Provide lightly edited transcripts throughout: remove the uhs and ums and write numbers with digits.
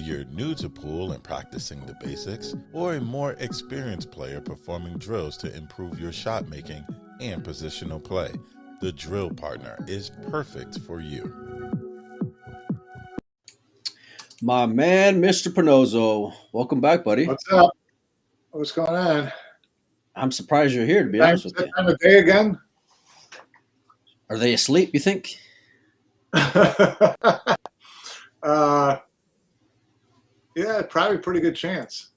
you're new to pool and practicing the basics, or a more experienced player performing drills to improve your shot making and positional play, the Drill Partner is perfect for you. My man, Mr. Pernozzo. Welcome back, buddy. What's up? What's going on? I'm surprised you're here, to be honest with you. Time of day again? Are they asleep, you think? Yeah, probably pretty good chance.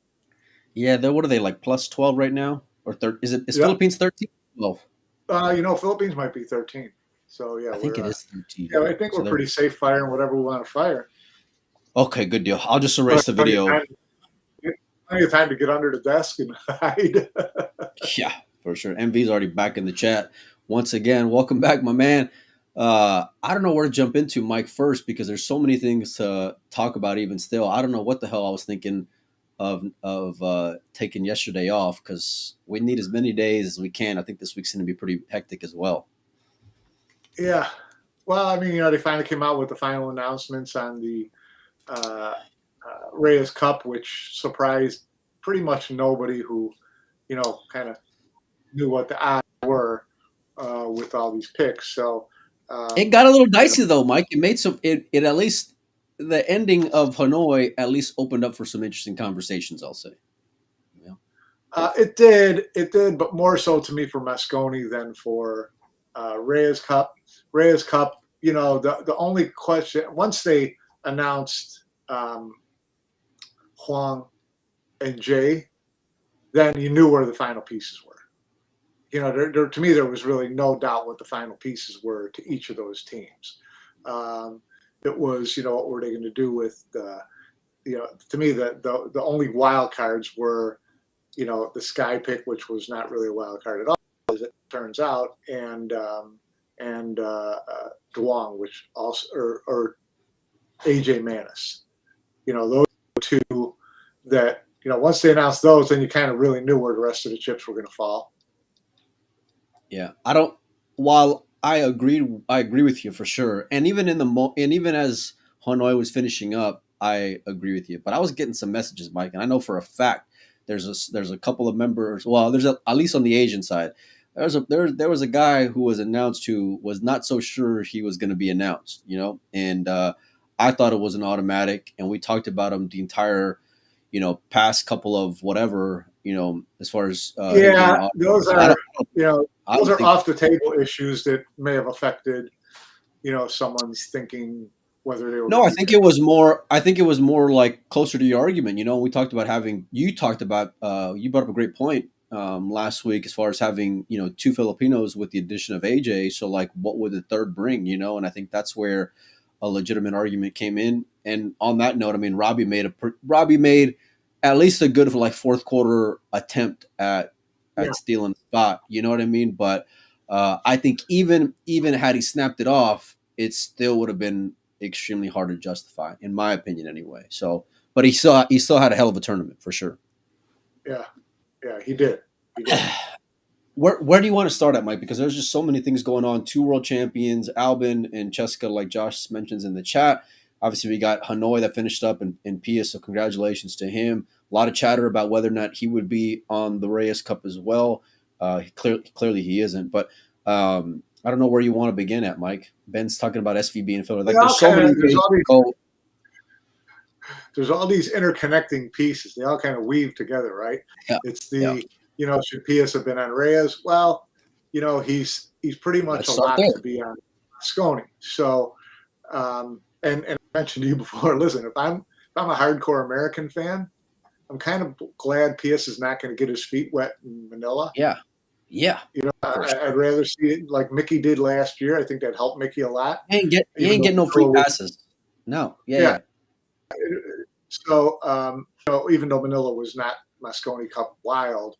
Yeah, what are they, like plus 12 right now? Or is Yep. Philippines 13? 12? Philippines might be 13. So, yeah. I think it is 13. Yeah, I think we're pretty safe firing whatever we want to fire. Okay, good deal. I'll just erase the video. Plenty of time to get under the desk and hide. Yeah, for sure. MV's already back in the chat. Once again, welcome back, my man. I don't know where to jump into, Mike, first, because there's so many things to talk about even still. I don't know what the hell I was thinking of taking yesterday off, because we need as many days as we can. I think this week's going to be pretty hectic as well. Yeah. Well, I mean, they finally came out with the final announcements on the Reyes Cup, which surprised pretty much nobody who, kind of knew what the odds were with all these picks. So it got a little dicey though, Mike. It made it at least the ending of Hanoi at least opened up for some interesting conversations, I'll say. Yeah. It did, but more so to me for Mosconi than for Reyes Cup. Reyes Cup, the only question once they announced Huang and Jay, then you knew where the final pieces were. To me, there was really no doubt what the final pieces were to each of those teams. It was, what were they going to do with the, to me, the only wild cards were, the Sky pick, which was not really a wild card at all, as it turns out, and Duong, which also, or AJ Manis. Those two that, once they announced those, then you kind of really knew where the rest of the chips were going to fall. Yeah, while I agree with you for sure. And even even as Hanoi was finishing up, I agree with you. But I was getting some messages, Mike, and I know for a fact there's a couple of members. Well, at least on the Asian side, there was a guy who was announced who was not so sure he was going to be announced. And I thought it was an automatic, and we talked about him the entire, past couple of whatever, as far as those are those are off the table issues that may have affected, someone's thinking whether they were. No, I think it was more like closer to your argument. We talked about you brought up a great point last week as far as having, two Filipinos with the addition of AJ. So like, what would the third bring, and I think that's where a legitimate argument came in. And on that note, I mean, Robbie made at least a good fourth quarter attempt at stealing the spot. You know what I mean? But I think even had he snapped it off, it still would have been extremely hard to justify, in my opinion, anyway. So, but he still had a hell of a tournament for sure. Yeah, he did. Where do you want to start at, Mike? Because there's just so many things going on. 2 world champions, Albin and Cheska, like Josh mentions in the chat. Obviously, we got Hanoi that finished up in Pia, so congratulations to him. A lot of chatter about whether or not he would be on the Reyes Cup as well. Clearly he isn't. But I don't know where you want to begin at, Mike. Ben's talking about SVB and Philly. There's all these interconnecting pieces. They all kind of weave together, right? Yeah. It's should Pius have been on Reyes? Well, he's pretty much a lot to be on Mosconi. So, and I mentioned to you before, listen, if I'm a hardcore American fan, I'm kind of glad Pius is not going to get his feet wet in Manila. Yeah. I'd rather see it like Mickey did last year. I think that helped Mickey a lot. He ain't getting no free passes. No. Yeah. So, even though Manila was not Mosconi Cup wild,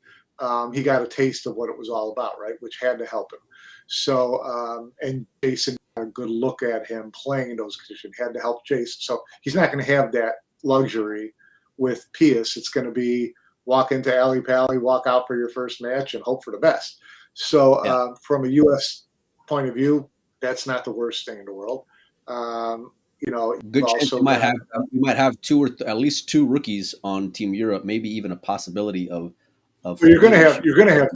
he got a taste of what it was all about, right? Which had to help him. So, and Jason got a good look at him playing in those conditions, had to help Jason. So he's not going to have that luxury with Pius. It's going to be walk into Ali Pally, walk out for your first match, and hope for the best. So from a U.S. point of view, that's not the worst thing in the world. Good chance also you might have two or at least two rookies on Team Europe, maybe even a possibility of. Well, you're going to have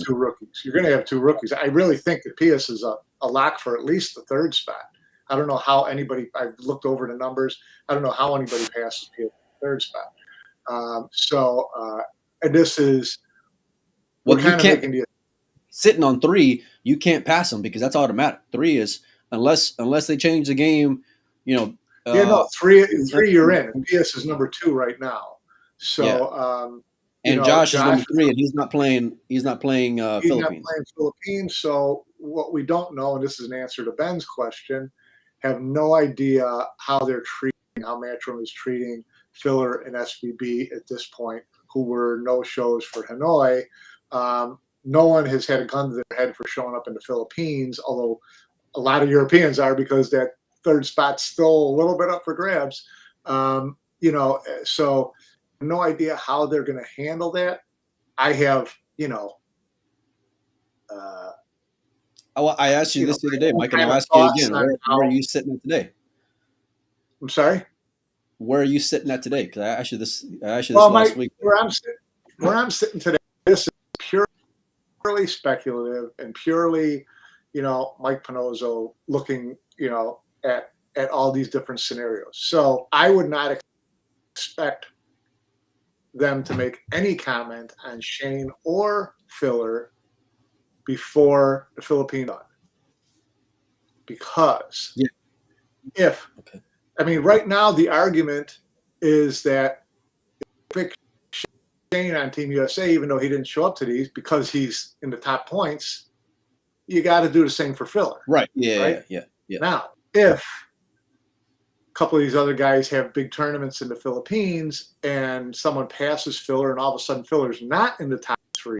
two rookies. You're going to have two rookies. I really think that Pius is a lock for at least the third spot. I don't know how anybody. I've looked over the numbers. I don't know how anybody passes Pius the third spot. And this is well, you can't sitting on 3. You can't pass them because that's automatic. 3 is unless they change the game. 3 you're in. And Pius is number 2 right now. So. And Josh is number 3, and he's not playing. He's not playing Philippines. He's not playing Philippines. So what we don't know, and this is an answer to Ben's question, have no idea how Matchroom is treating Filler and SVB at this point, who were no shows for Hanoi. No one has had a gun to their head for showing up in the Philippines, although a lot of Europeans are, because that third spot's still a little bit up for grabs. So no idea how they're going to handle that. I have, I asked you this the other day, Mike, and I'll ask you again. Where are you sitting at today? I'm sorry? Where are you sitting at today? Because I asked you this last week. Where I'm sitting today, this is purely speculative and purely, Mike Pinozzo looking, at all these different scenarios. So I would not expect them to make any comment on Shane or Filler before the Philippine done. Because right now the argument is that pick Shane on Team USA, even though he didn't show up to these, because he's in the top points, you got to do the same for Filler. Right. Yeah. Now, if a couple of these other guys have big tournaments in the Philippines and someone passes Filler and all of a sudden Filler's not in the top 3,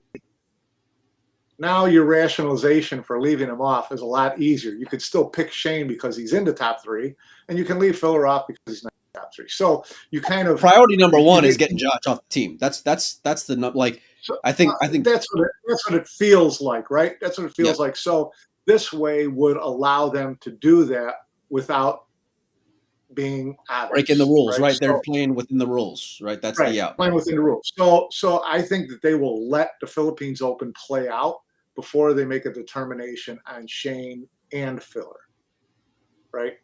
now your rationalization for leaving him off is a lot easier. You could still pick Shane because he's in the top 3, and you can leave Filler off because he's not in the top 3. So you kind of priority number 1 is getting Josh off the team. That's the like. So, I think that's what it feels like, right? That's what it feels like. So this way would allow them to do that without being obvious, breaking the rules, right? They're playing within the rules, right? That's the out. Playing within the rules. So I think that they will let the Philippines Open play out before they make a determination on Shane and Filler, right?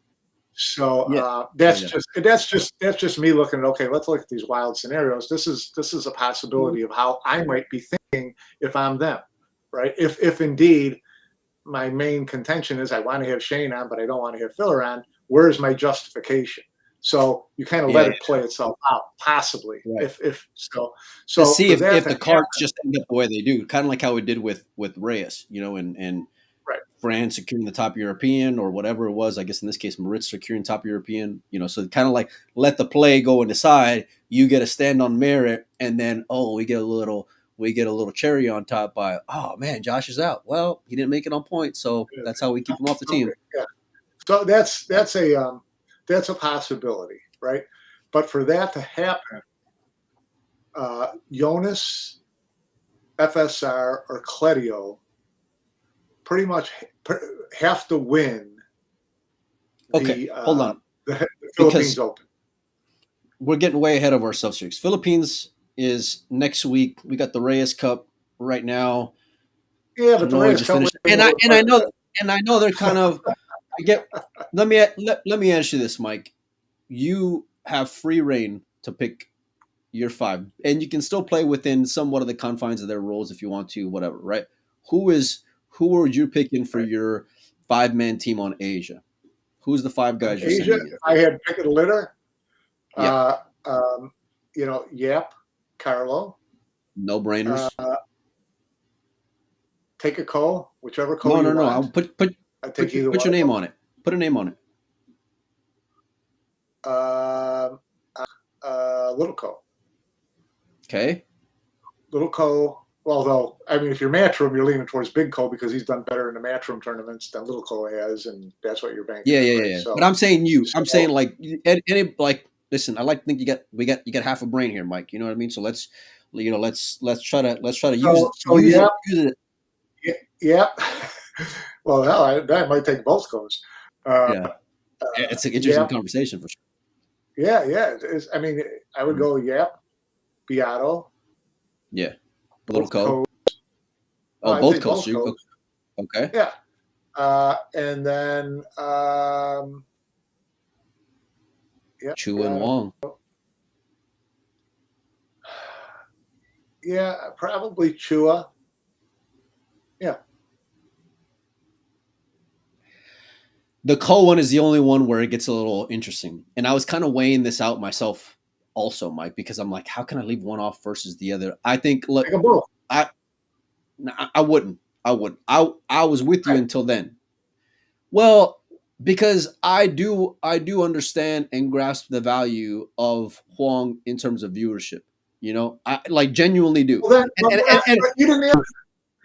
So that's just me looking at, okay, let's look at these wild scenarios. This is a possibility of how I might be thinking if I'm them, right? If indeed my main contention is I want to have Shane on, but I don't want to have Filler on, where's my justification? So you kind of let it play itself out, possibly. Right. If so to see if the cards just end up the way they do, kind of like how we did with Reyes, and France securing the top European or whatever it was. I guess in this case, Moritz securing top European. So kind of like let the play go and decide. You get a stand on merit, and then we get a little cherry on top by Josh is out. Well, he didn't make it on point, so that's how we keep him off the team. Yeah. So that's a possibility, right? But for that to happen, Jonas, FSR, or Cledio pretty much have to win. Hold on. The Philippines Open. We're getting way ahead of ourselves here. Philippines is next week. We got the Reyes Cup right now. Yeah, but the Reyes Cup, and I know they're kind of. Let me ask you this, Mike. You have free reign to pick your 5, and you can still play within somewhat of the confines of their rules if you want to, whatever, right? Who are you picking for your 5-man team on Asia? Who's the 5 guys you're Asia? sending? I had picked a litter. Yeah. Yap, Carlo. No brainers. Take a call, whichever call. No. I'll put your name on it. Put a name on it. Little Co. Okay. Little Co. Although, if you're Matchroom, you're leaning towards Big Co because he's done better in the Matchroom tournaments than Little Co has, and that's what you're banking. Yeah. So, but I'm saying you. I'm saying listen. I like to think you got half a brain here, Mike. You know what I mean? So let's try to use it. Yeah. Well, hell, that might take both goes. It's an interesting Yep. conversation for sure. Yeah. I mean, I would go Yap, Beato, Yeah. A little both co. codes. Oh, I'd both say coasts. both codes. Okay. Yeah. And then, Chu and Wong. Yeah, probably Chua. Yeah. The co one is the only one where it gets a little interesting. And I was kind of weighing this out myself also, Mike, because I'm like, how can I leave one off versus the other? I think, look, Take them both. I wouldn't. I was with you Right. until then. Well, because I do understand and grasp the value of Huang in terms of viewership. You know, I like genuinely do. Well, then, And but you didn't answer.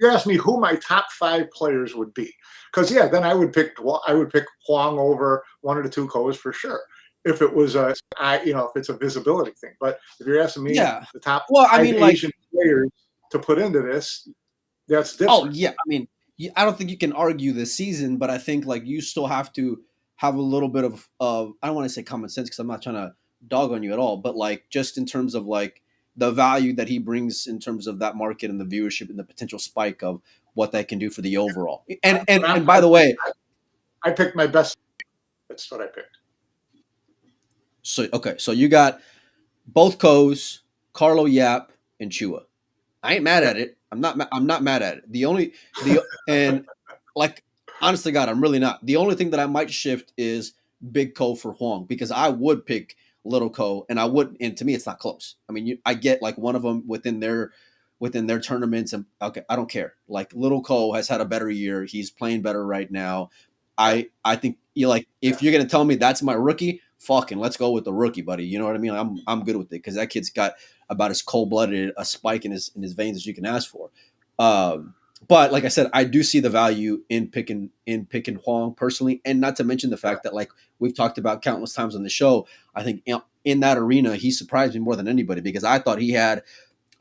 You asked me who my top 5 players would be, because then I would pick Huang over one of the two co's for sure. If it was if it's a visibility thing. But if you're asking me yeah. the top Well, I 5 mean, like, Asian players to put into this, that's different. oh yeah, I mean, I don't think you can argue this season, but I think like you still have to have a little bit of I don't want to say common sense because I'm not trying to dog on you at all, but like just in terms of like the value that he brings in terms of that market and the viewership and the potential spike of what that can do for the overall. And by the way, I picked my best. That's what I picked. So you got both Co's, Carlo Yap, and Chua. I ain't mad at it. I'm not mad at it. And like honestly, God, I'm really not. The only thing that I might shift is Big Co for Huang because I would pick Little Co, and I would. And to me, it's not close. I mean, I get like one of them within their tournaments, and okay, I don't care. Like Little Co has had a better year. He's playing better right now. I think you like if you're gonna tell me that's my rookie, fucking let's go with the rookie, buddy. You know what I mean? I'm good with it because that kid's got about as cold blooded a spike in his veins as you can ask for. But like I said, I do see the value in picking Huang personally, and not to mention the fact that like we've talked about countless times on the show. I think in that arena he surprised me more than anybody because I thought he had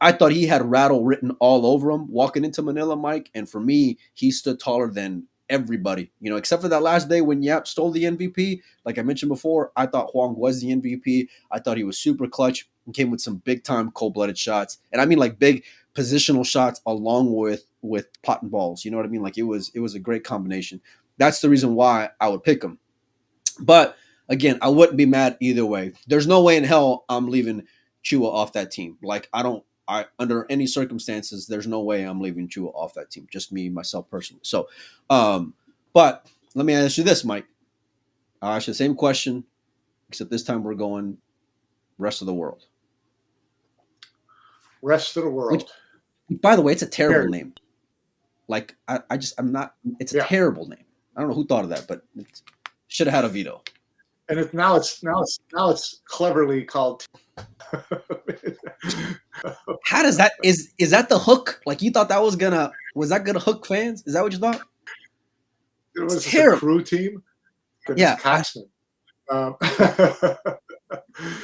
rattle written all over him walking into Manila, Mike. And for me, he stood taller than everybody, except for that last day when Yap stole the MVP. Like I mentioned before, I thought Huang was the MVP. I thought he was super clutch and came with some big time cold blooded shots. And I mean like big positional shots along with pot and balls. You know what I mean? Like it was a great combination. That's the reason why I would pick him. But again, I wouldn't be mad either way. There's no way in hell I'm leaving Chua off that team. Like under any circumstances, there's no way I'm leaving Chua off that team. Just me, myself personally. So, but let me ask you this, Mike. I'll ask you the same question, except this time we're going rest of the world. Rest of the world. Which by the way, it's a terrible name. Like I'm not. It's a terrible name. I don't know who thought of that, but it should have had a veto. And now it's cleverly called. How does that is that the hook? Like you thought that was gonna hook fans? Is that what you thought? It was a crew team. Yeah, Coxman.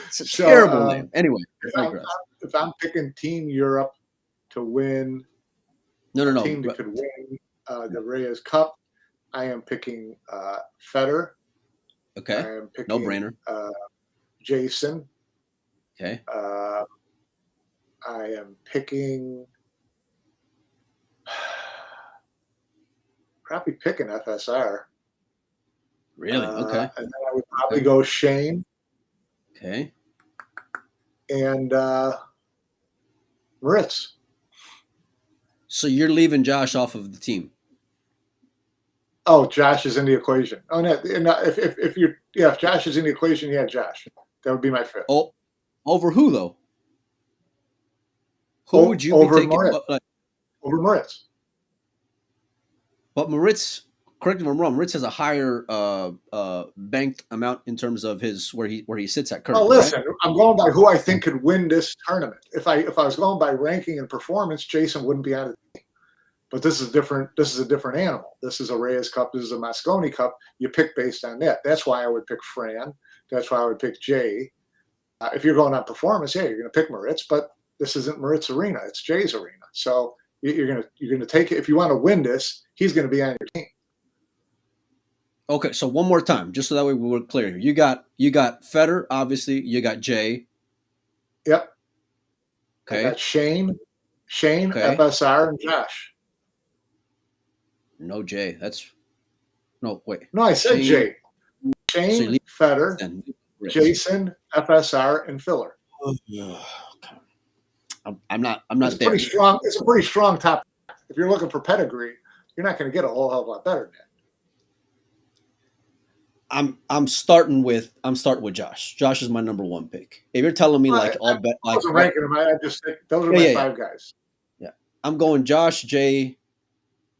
It's a terrible name. Anyway, if I'm picking Team Europe to win, no, team that could win the Reyes Cup, I am picking Federer. Okay, I am picking no brainer. Jason. Okay. I am picking. Probably picking FSR. Really? Okay. And then I would probably go Shane. Okay. And Moritz. So you're leaving Josh off of the team? Oh, Josh is in the equation. Oh no! If Josh is in the equation, Josh. That would be my fifth. Oh, over who though? Who would you be taking? Moritz. Over Moritz. But Moritz, correct me if I'm wrong, Moritz has a higher banked amount in terms of where he sits at currently. Oh, listen, right? I'm going by who I think could win this tournament. If I was going by ranking and performance, Jason wouldn't be on the team. But this is different. This is a different animal. This is a Reyes Cup. This is a Mosconi Cup. You pick based on that. That's why I would pick Fran. That's why I would pick Jay. If you're going on performance, you're going to pick Moritz. But this isn't Moritz arena. It's Jay's arena. So you're going to take it. If you want to win this, he's going to be on your team. Okay, so one more time, just so that way we're clear here. You got Federer, obviously. You got Jay. Yep. I Okay. got Shane, Okay. FSR, and Josh. No Jay. That's no wait. No, I said Shane. Jay. So you Shane, leave Feder, then. Reyes. Jason, FSR, and Filler. Okay. I'm not It's there. pretty strong. It's a pretty strong top. If you're looking for pedigree, you're not going to get a whole hell of a lot better than that. I'm starting with Josh. Josh is my number one pick. If you're telling me like I all bet like wasn't ranking them. I just think those are my five guys. Yeah. I'm going Josh, Jay,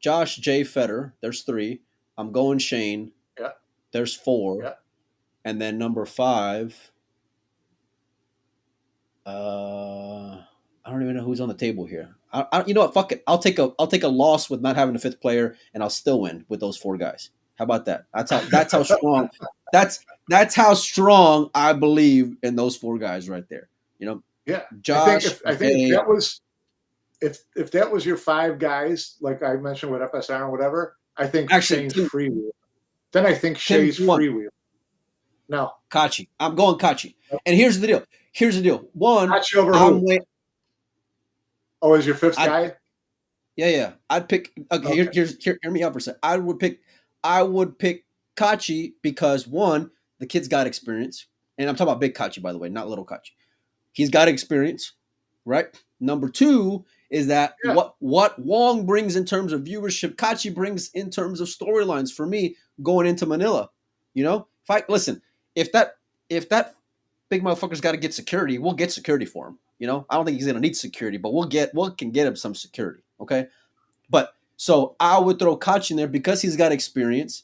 Federer. There's three. I'm going Shane. Yeah. There's four. Yeah. And then number five. I don't even know who's on the table here. You know what? Fuck it. I'll take a loss with not having a fifth player, and I'll still win with those four guys. How about that? That's how strong. That's how strong I believe in those four guys right there. You know. Yeah. Josh. I think if that was your five guys, like I mentioned with FSR and whatever, I think actually Shane's freewheel. Then I think Shay's freewheel. No. Kachi. I'm going Kachi. And here's the deal. One, Kachi over who? Oh, is your fifth guy? Yeah. I'd pick. Okay. Hear me out for a second. I would pick Kachi because one, the kid's got experience, and I'm talking about big Kachi, by the way, not little Kachi. He's got experience, right? Number two is that what Wong brings in terms of viewership, Kachi brings in terms of storylines for me going into Manila. You know, if that big motherfucker's got to get security, we'll get security for him. You know, I don't think he's gonna need security, but we can get him some security. Okay, but so I would throw Kachi in there because he's got experience,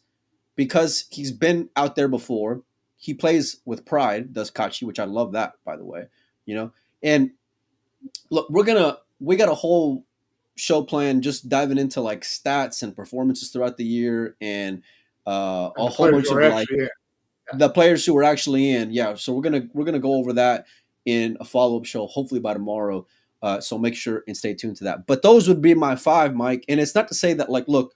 because he's been out there before. He plays with pride, does Kachi, which I love that, by the way. You know, and look, we got a whole show plan just diving into like stats and performances throughout the year and a whole bunch of like the players who were actually in. Yeah, so we're gonna go over that in a follow-up show, hopefully by tomorrow. So make sure and stay tuned to that. But those would be my five, Mike. And it's not to say that like, look,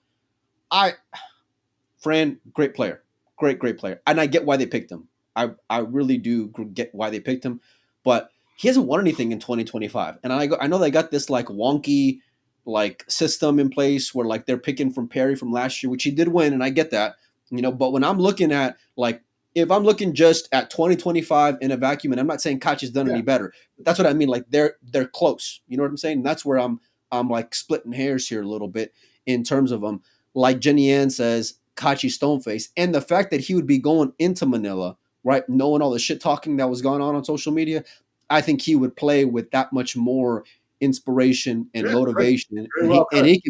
Fran, great player, great player, and I get why they picked him. I really do get why they picked him, but he hasn't won anything in 2025. And I know they got this like wonky like system in place where like they're picking from Perry from last year, which he did win, and I get that, you know. But when I'm looking at like, if I'm looking just at 2025 in a vacuum, and I'm not saying Kachi's done any better, but that's what I mean. Like they're close. You know what I'm saying? And that's where I'm like splitting hairs here a little bit in terms of them. Like Jenny Ann says, Kachi Stoneface, and the fact that he would be going into Manila, right, knowing all the shit talking that was going on social media, I think he would play with that much more inspiration and motivation, and he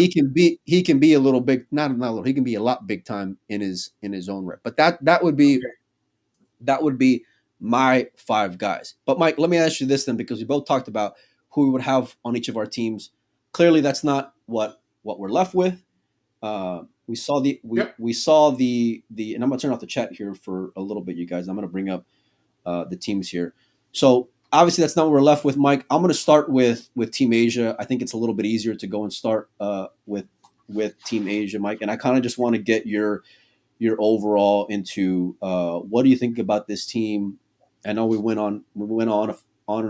can be a little big, not a little, he can be a lot big time in his own right. But that would be my five guys. But Mike, let me ask you this then, because we both talked about who we would have on each of our teams. Clearly, that's not what we're left with. We saw the and I'm gonna turn off the chat here for a little bit, you guys. I'm gonna bring up the teams here. So obviously that's not what we're left with, Mike. I'm gonna start with Team Asia. I think it's a little bit easier to go and start with Team Asia, Mike. And I kind of just want to get your overall into what do you think about this team? I know we went on and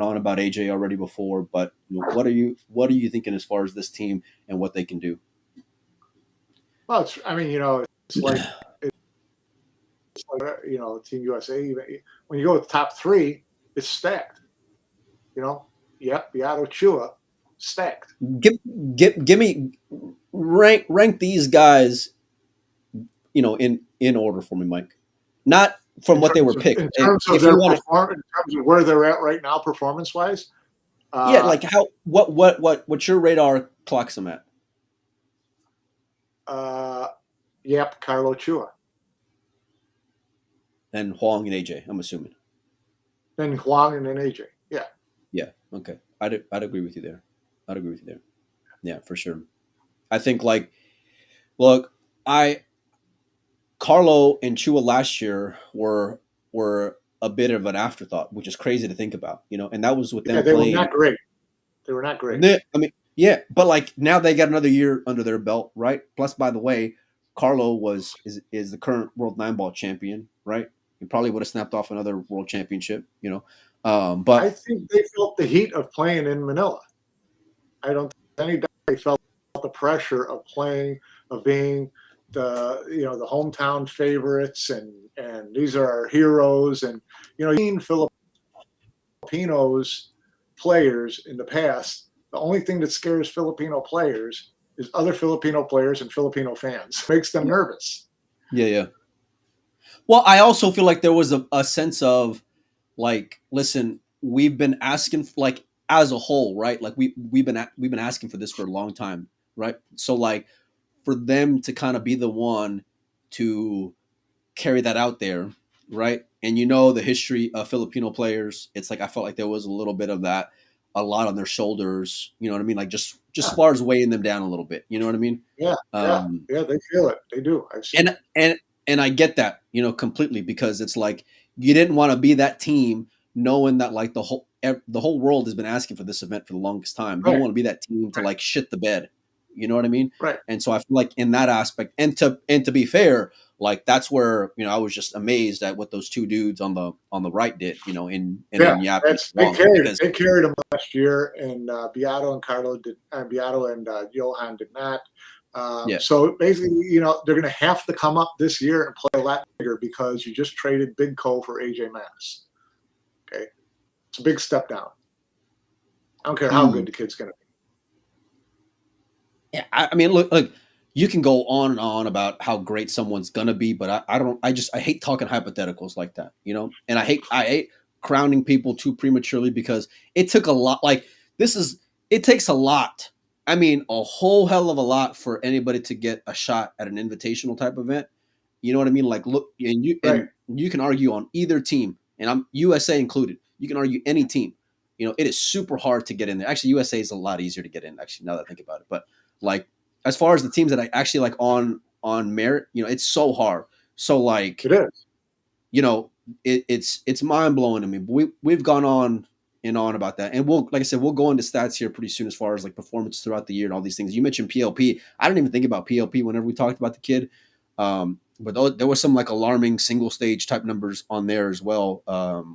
on about AJ already before, but you know, what are you thinking as far as this team and what they can do? Well, it's like Team USA. When you go with the top three, it's stacked. You know, Beato Chua, stacked. Give me rank these guys, you know, in order for me, Mike. Not from what they were picked. In terms of where they're at right now, performance wise. Like how what's your radar clocks them at? Carlo Chua. And Huang and AJ, I'm assuming. Then Huang and then AJ. Yeah. Yeah. Okay. I'd agree with you there. Yeah, for sure. I think like, look, Carlo and Chua last year were a bit of an afterthought, which is crazy to think about, you know, and that was with them playing. They were not great. I mean, yeah, but like now they got another year under their belt, right? Plus, by the way, Carlo is the current world 9-ball champion, right? He probably would have snapped off another world championship, you know. I But think they felt the heat of playing in Manila. I don't think any doubt they felt the pressure of playing, of being the the hometown favorites, and these are our heroes. And you've seen Filipinos players in the past. The only thing that scares Filipino players is other Filipino players and Filipino fans. Makes them nervous. yeah. Well, I also feel like there was a sense of like, listen, we've been asking, like, as a whole, right? Like we've been asking for this for a long time, right? So like for them to kind of be the one to carry that out there, right? And the history of Filipino players, it's like I felt like there was a little bit of that, a lot on their shoulders. You know what I mean? Like just as far as weighing them down a little bit. You know what I mean? Yeah, they feel it. They do. I've seen and I get that, completely, because it's like you didn't want to be that team knowing that like the whole world has been asking for this event for the longest time. You don't want to be that team to like shit the bed. You know what I mean? Right. And so I feel like in that aspect, and to be fair, like that's where I was just amazed at what those two dudes on the right did. In Yap. They carried them last year, and Beato and Carlo did. Beato and Johan did not. So basically, they're going to have to come up this year and play a lot bigger because you just traded Big Co for AJ Manis. Okay, it's a big step down. I don't care how good the kid's going to be. Yeah, I mean, look, you can go on and on about how great someone's gonna be, but I hate talking hypotheticals like that, And I hate crowning people too prematurely, because it took a lot. Like it takes a lot. I mean, a whole hell of a lot for anybody to get a shot at an invitational type event. You know what I mean? Like, look, and you can argue on either team, and I'm USA included. You can argue any team. It is super hard to get in there. Actually, USA is a lot easier to get in. Actually, now that I think about it, but like as far as the teams that I actually like on merit, it's so hard. So like it is. It's mind blowing to me. But we've gone on and on about that, and we'll, like I said, we'll go into stats here pretty soon as far as like performance throughout the year and all these things. You mentioned PLP. I didn't even think about PLP whenever we talked about the kid, but there was some like alarming single stage type numbers on there as well.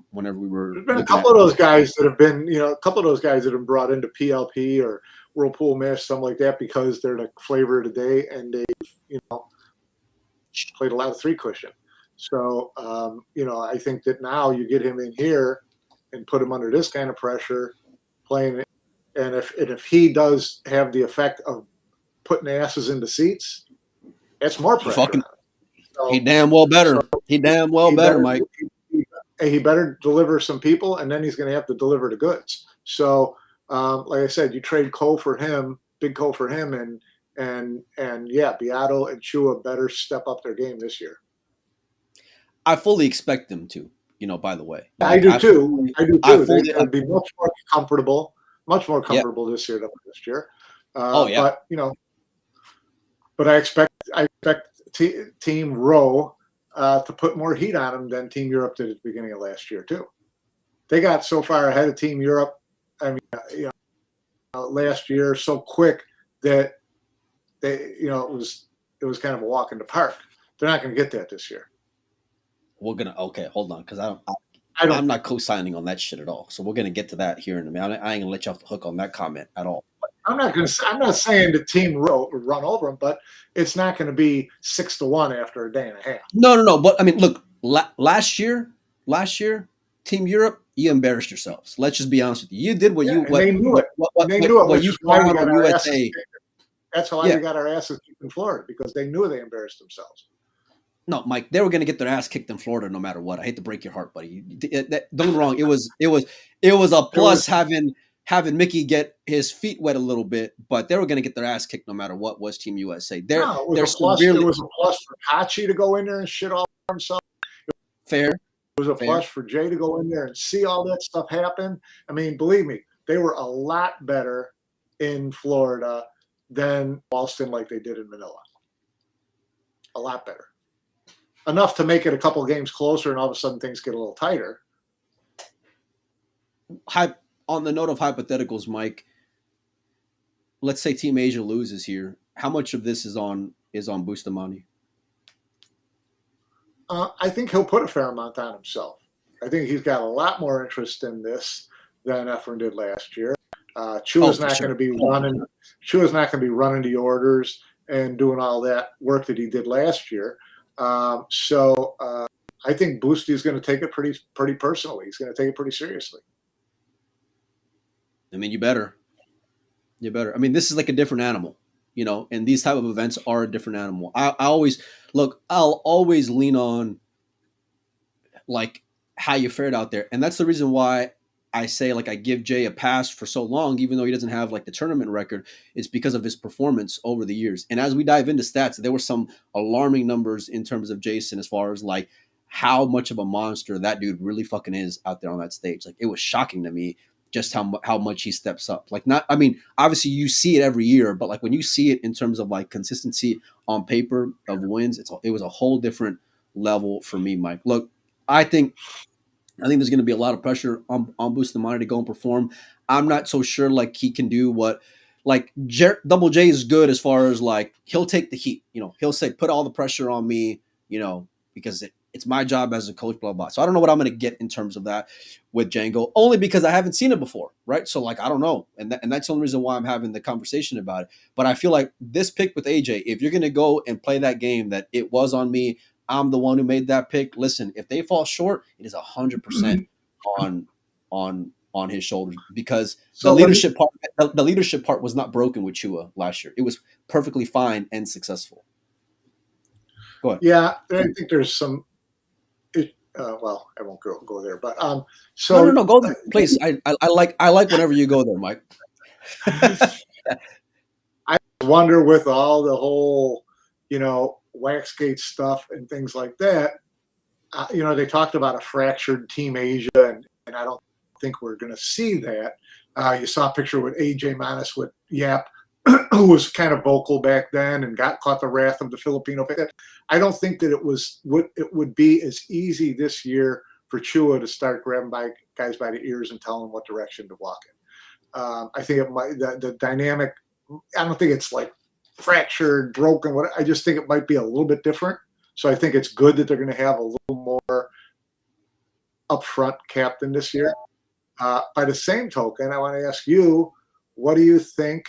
Whenever we were, there's been a couple of those guys that have been, brought into PLP or Whirlpool Miss, something like that, because they're the flavor of the day, and they've played a lot of three cushion. So I think that now you get him in here and put him under this kind of pressure, playing, and if he does have the effect of putting asses into seats, it's more pressure. He damn well better. He damn well better, Mike. He better deliver some people, and then he's going to have to deliver the goods. So. Like I said, you trade Cole for him, Big Cole for him, and Beato and Chua better step up their game this year. I fully expect them to. By the way, I do too. They'll be much more comfortable this year than last year. But I expect Team Row to put more heat on them than Team Europe did at the beginning of last year too. They got so far ahead of Team Europe. I mean, last year so quick that it was kind of a walk in the park. They're not going to get that this year. Hold on, because I'm not co-signing on that shit at all. So we're gonna get to that here in a minute. I ain't gonna let you off the hook on that comment at all. I'm not saying the team will run over them, but it's not going to be 6-1 after a day and a half. No. But I mean, look, last year, Team Europe, you embarrassed yourselves. Let's just be honest with you. You did what you. They knew it. They knew it. What you found on USA. That's why we got our asses kicked in Florida, because they knew they embarrassed themselves. No, Mike, they were going to get their ass kicked in Florida no matter what. I hate to break your heart, buddy. Don't get me wrong. It was a plus having Mickey get his feet wet a little bit, but they were going to get their ass kicked no matter what. Was Team USA? It was a plus for Hachi to go in there and shit all over himself. Fair. It was a plus for Jay to go in there and see all that stuff happen. I mean, believe me, they were a lot better in Florida than Boston, like they did in Manila. A lot better. Enough to make it a couple games closer, and all of a sudden things get a little tighter. On the note of hypotheticals, Mike, let's say Team Asia loses here. How much of this is on Bustamante? I think he'll put a fair amount on himself. I think he's got a lot more interest in this than Efren did last year. Chua's not going to be running. Chua's not going to be running the orders and doing all that work that he did last year. So I think Boosty is going to take it pretty personally. He's going to take it pretty seriously. I mean, you better. I mean, this is like a different animal, and these type of events are a different animal. I'll always lean on like how you fared out there. And that's the reason why I say like I give Jay a pass for so long, even though he doesn't have like the tournament record. It's because of his performance over the years. And as we dive into stats, there were some alarming numbers in terms of Jason as far as like how much of a monster that dude really fucking is out there on that stage. Like it was shocking to me just how much he steps up. Like not, I mean, obviously you see it every year, but like when you see it in terms of like consistency on paper of wins, it was a whole different level for me, Mike. Look, I think there's going to be a lot of pressure on Bustamante to go and perform. I'm not so sure like he can do what like Double J is good as far as like he'll take the heat. He'll say put all the pressure on me. Because it's my job as a coach, blah, blah. So I don't know what I'm going to get in terms of that with Django, only because I haven't seen it before, right? So like I don't know, and that's the only reason why I'm having the conversation about it. But I feel like this pick with AJ, if you're going to go and play that game that it was on me, I'm the one who made that pick. Listen, if they fall short, it is 100% on his shoulders because the leadership part was not broken with Chua last year. It was perfectly fine and successful. Go ahead. Yeah, I think there's some. Well, I won't go there, but so no, go there, please. I like whenever you go there, Mike. I wonder with all the whole, Waxgate stuff and things like that. They talked about a fractured Team Asia, and I don't think we're going to see that. You saw a picture with AJ Manis with Yap, who was kind of vocal back then and caught the wrath of the Filipino. I don't think that it would be as easy this year for Chua to start grabbing guys by the ears and telling them what direction to walk in. I think it might the dynamic. I don't think it's like fractured, broken. I just think it might be a little bit different. So I think it's good that they're going to have a little more upfront captain this year. By the same token, I want to ask you, what do you think?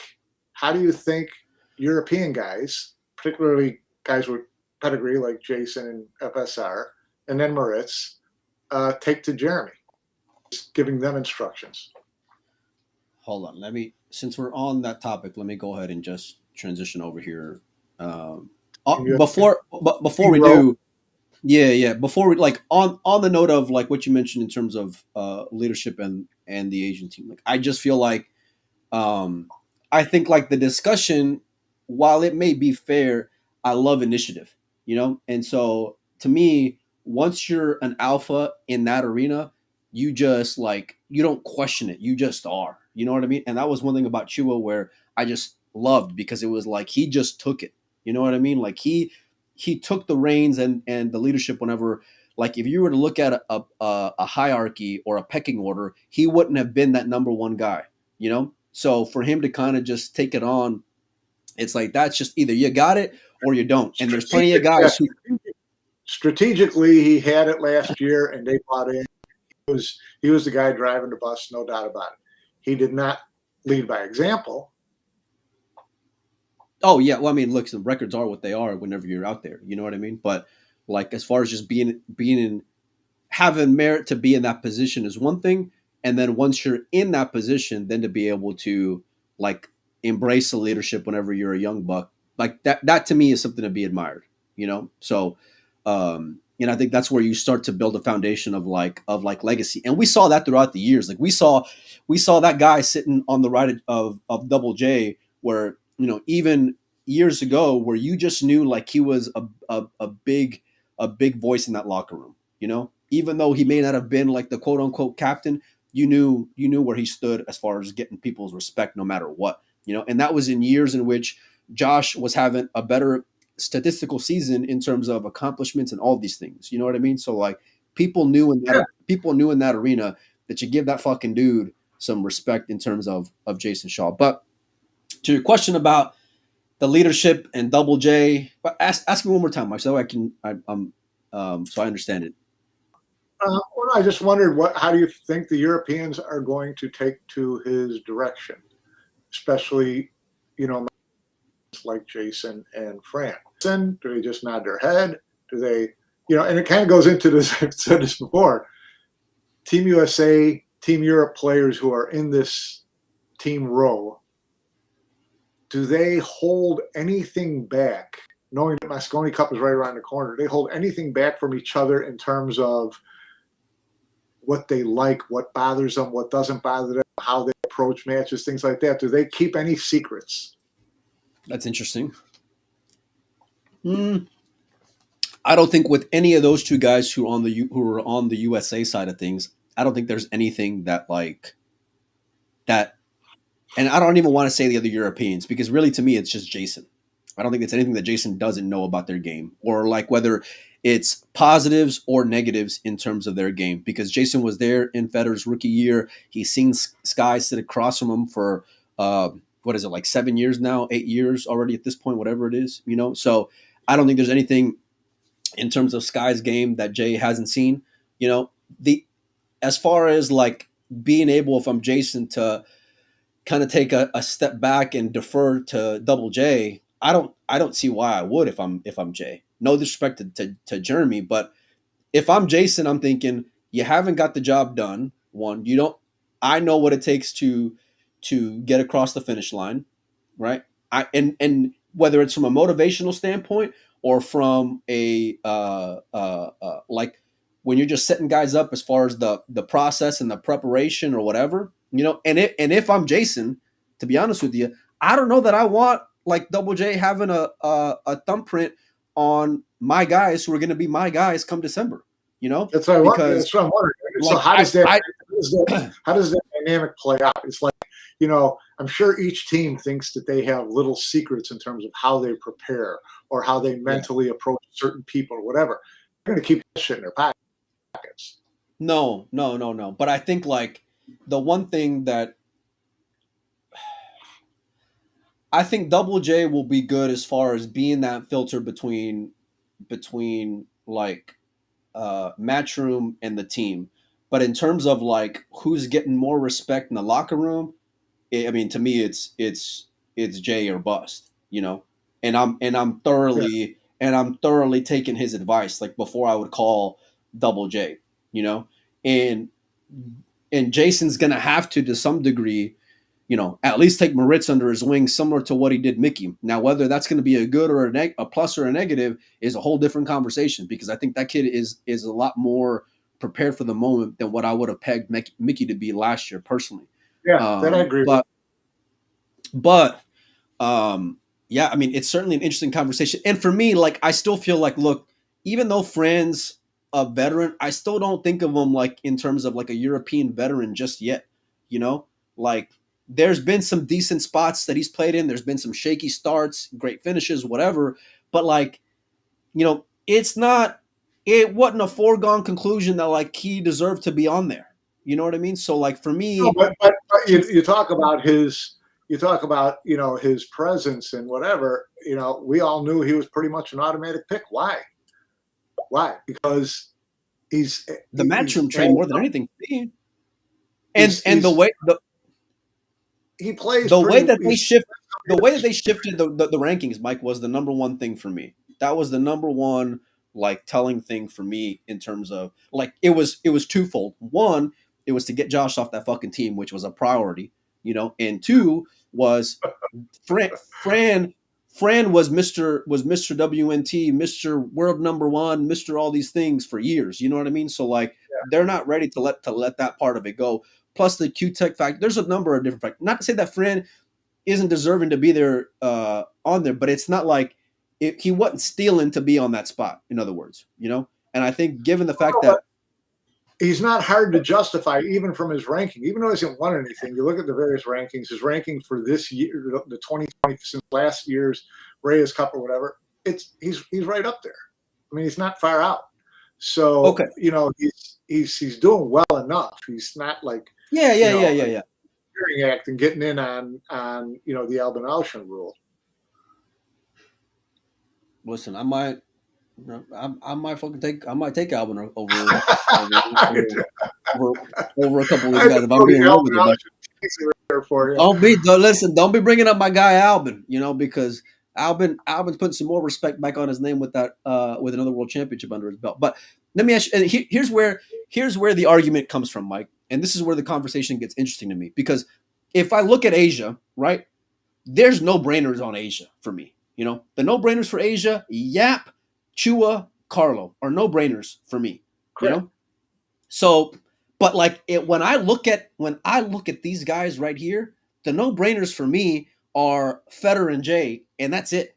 How do you think European guys, particularly guys with pedigree like Jason and FSR, and then Moritz, take to Jeremy, just giving them instructions? Hold on, since we're on that topic, let me go ahead and just transition over here. Before we do, before we like on the note of like what you mentioned in terms of leadership and the Asian team, like I just feel like I think like the discussion, while it may be fair, I love initiative, and so to me, once you're an alpha in that arena, you just like you don't question it, you just are, you know what I mean? And that was one thing about Chua where I just loved because it was like he just took it. You know what I mean? Like he took the reins and the leadership whenever, like if you were to look at a hierarchy or a pecking order, he wouldn't have been that number one guy, So for him to kind of just take it on, it's like that's just either you got it or you don't. And there's plenty of guys who strategically he had it last year and they bought in. He was the guy driving the bus, no doubt about it. He did not lead by example. Oh yeah, well I mean, look, the records are what they are whenever you're out there. You know what I mean? But like as far as just being in having merit to be in that position is one thing, and then once you're in that position, then to be able to like embrace the leadership whenever you're a young buck, like that to me is something to be admired. So I think that's where you start to build a foundation of legacy, and we saw that throughout the years. Like we saw that guy sitting on the right of Double J, where even years ago, where you just knew like he was a big voice in that locker room. Even though he may not have been like the quote unquote captain, you knew where he stood as far as getting people's respect no matter what. And that was in years in which Josh was having a better statistical season in terms of accomplishments and all these things. You know what I mean? So like people knew in that arena that you give that fucking dude some respect in terms of Jason Shaw. But to your question about the leadership and Double J, but ask me one more time, Mike, so I can So I understand it. Well, I just wondered how do you think the Europeans are going to take to his direction, especially, like Jason and Fran. Do they just nod their head? Do they, and it kind of goes into this, I've said this before, Team USA, Team Europe players who are in this team row, do they hold anything back, knowing that Mosconi Cup is right around the corner? Do they hold anything back from each other in terms of what they like, what bothers them, what doesn't bother them, how they approach matches, things like that? Do they keep any secrets? That's interesting. I don't think with any of those two guys who are on the USA side of things, I don't think there's anything that like that. And I don't even want to say the other Europeans, because really to me it's just Jason. I don't think it's anything that Jason doesn't know about their game, or like whether it's positives or negatives in terms of their game, because Jason was there in Federer's rookie year. He's seen Sky sit across from him for what is it, like 7 years now, 8 years already at this point, whatever it is, So I don't think there's anything in terms of Sky's game that Jay hasn't seen. As far as like being able, if I'm Jason, to kind of take a step back and defer to Double J, I don't see why I would if I'm Jay. No disrespect to Jeremy, but if I'm Jason, I'm thinking you haven't got the job done. One, you don't. I know what it takes to get across the finish line, right? And whether it's from a motivational standpoint or from a like when you're just setting guys up as far as the process and the preparation or whatever, And if I'm Jason, to be honest with you, I don't know that I want like Double J having a thumbprint on my guys who are going to be my guys come December. That's what I wonder. That's what I'm wondering. So like, how does that dynamic play out? It's like, I'm sure each team thinks that they have little secrets in terms of how they prepare or how they mentally approach certain people or whatever. They're going to keep that shit in their pockets. No. But I think like the one thing that I think Double J will be good as far as being that filter between like Matchroom and the team. But in terms of like who's getting more respect in the locker room, I mean, to me, it's Jay or bust, And I'm thoroughly taking his advice. Like before, I would call Double J, and Jason's gonna have to some degree, at least take Moritz under his wing, similar to what he did Mickey. Now, whether that's going to be a good or a plus or a negative is a whole different conversation, because I think that kid is a lot more prepared for the moment than what I would have pegged Mickey to be last year personally. Yeah, that I agree with. But yeah, I mean, it's certainly an interesting conversation. And for me, like, I still feel like, look, even though Fran's a veteran, I still don't think of him like in terms of like a European veteran just yet. Like there's been some decent spots that he's played in. There's been some shaky starts, great finishes, whatever. But like, it wasn't a foregone conclusion that like he deserved to be on there. You know what I mean? So like for me, no, but you talk about his presence and whatever. We all knew he was pretty much an automatic pick. Why? Because he's the Matchroom train more than anything. And the way he plays, the way that they shifted the rankings, Mike, was the number one thing for me. That was the number one like telling thing for me in terms of like it was twofold. One, it was to get Josh off that fucking team, which was a priority, and two was Fran was Mr. WNT, Mr. World Number One, Mr. all these things for years. You know what I mean? So like they're not ready to let that part of it go. Plus the Q-Tech fact, there's a number of different factors. Not to say that Fran isn't deserving to be there on there, but it's not like he wasn't stealing to be on that spot. In other words, And I think given the fact that he's not hard to justify, even from his ranking, even though he hasn't won anything. You look at the various rankings, his ranking for this year, the 2020, since last year's Reyes Cup or whatever, he's right up there. I mean, he's not far out. So, okay. He's doing well enough. He's not like act and getting in on the Albin Alshin rule. Listen, I might I might take Alvin over, over a couple of these I guys if I'm being real with you. But for you. Don't be bringing up my guy Albin, because Albin's putting some more respect back on his name with that with another world championship under his belt. But let me ask you, and here's where the argument comes from, Mike, and this is where the conversation gets interesting to me, because if I look at Asia, right, there's no brainers on Asia for me. The no brainers for Asia, Yap, Chua, Carlo are no brainers for me. Correct. So, but like when I look at these guys right here, the no brainers for me are Federer and Jay, and that's it.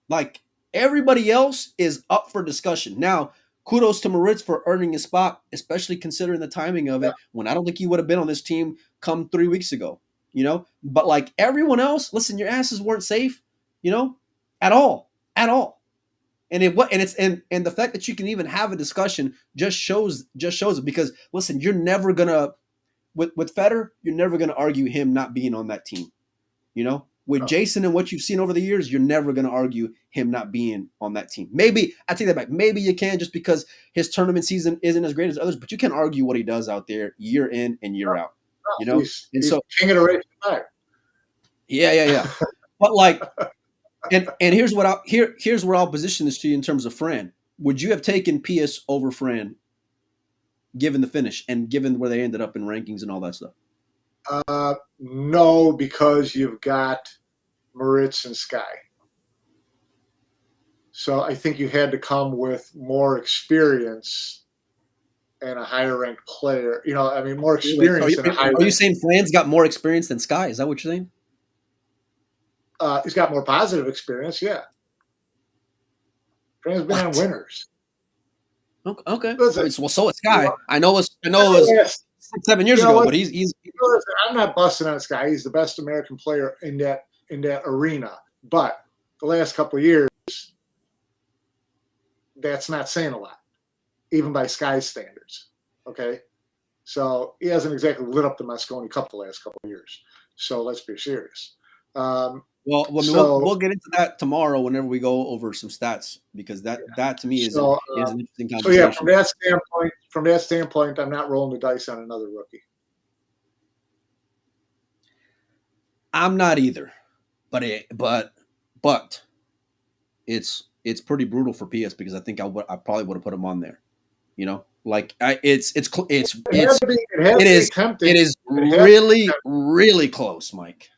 Like everybody else is up for discussion. Now, kudos to Moritz for earning his spot, especially considering the timing of it. When I don't think he would have been on this team come 3 weeks ago. But like everyone else, listen, your asses weren't safe. At all. And the fact that you can even have a discussion just shows it, because listen, you're never gonna with Federer, you're never gonna argue him not being on that team. With Jason and what you've seen over the years, you're never gonna argue him not being on that team. Maybe I take that back. Maybe you can, just because his tournament season isn't as great as others, but you can argue what he does out there year in and year out. He's king of the race back. Yeah. But like. And here's where I'll position this to you in terms of Fran. Would you have taken Pius over Fran, given the finish and given where they ended up in rankings and all that stuff? No, because you've got Moritz and Sky. So I think you had to come with more experience and a higher ranked player. More experience. Are you saying Fran's got more experience than Sky? Is that what you're saying? He's got more positive experience, yeah. Fran's been on winners. Okay. Well, so is Sky. I know it was 6-7 years ago, but he's. I'm not busting on Sky. He's the best American player in that arena. But the last couple of years, that's not saying a lot, even by Sky's standards. Okay, so he hasn't exactly lit up the Mosconi Cup the last couple of years. So let's be serious. We'll get into that tomorrow whenever we go over some stats, because that to me is an interesting conversation. So yeah, from that standpoint, I'm not rolling the dice on another rookie. I'm not either, but it's pretty brutal for PS, because I think I probably would have put him on there. It is really close, Mike.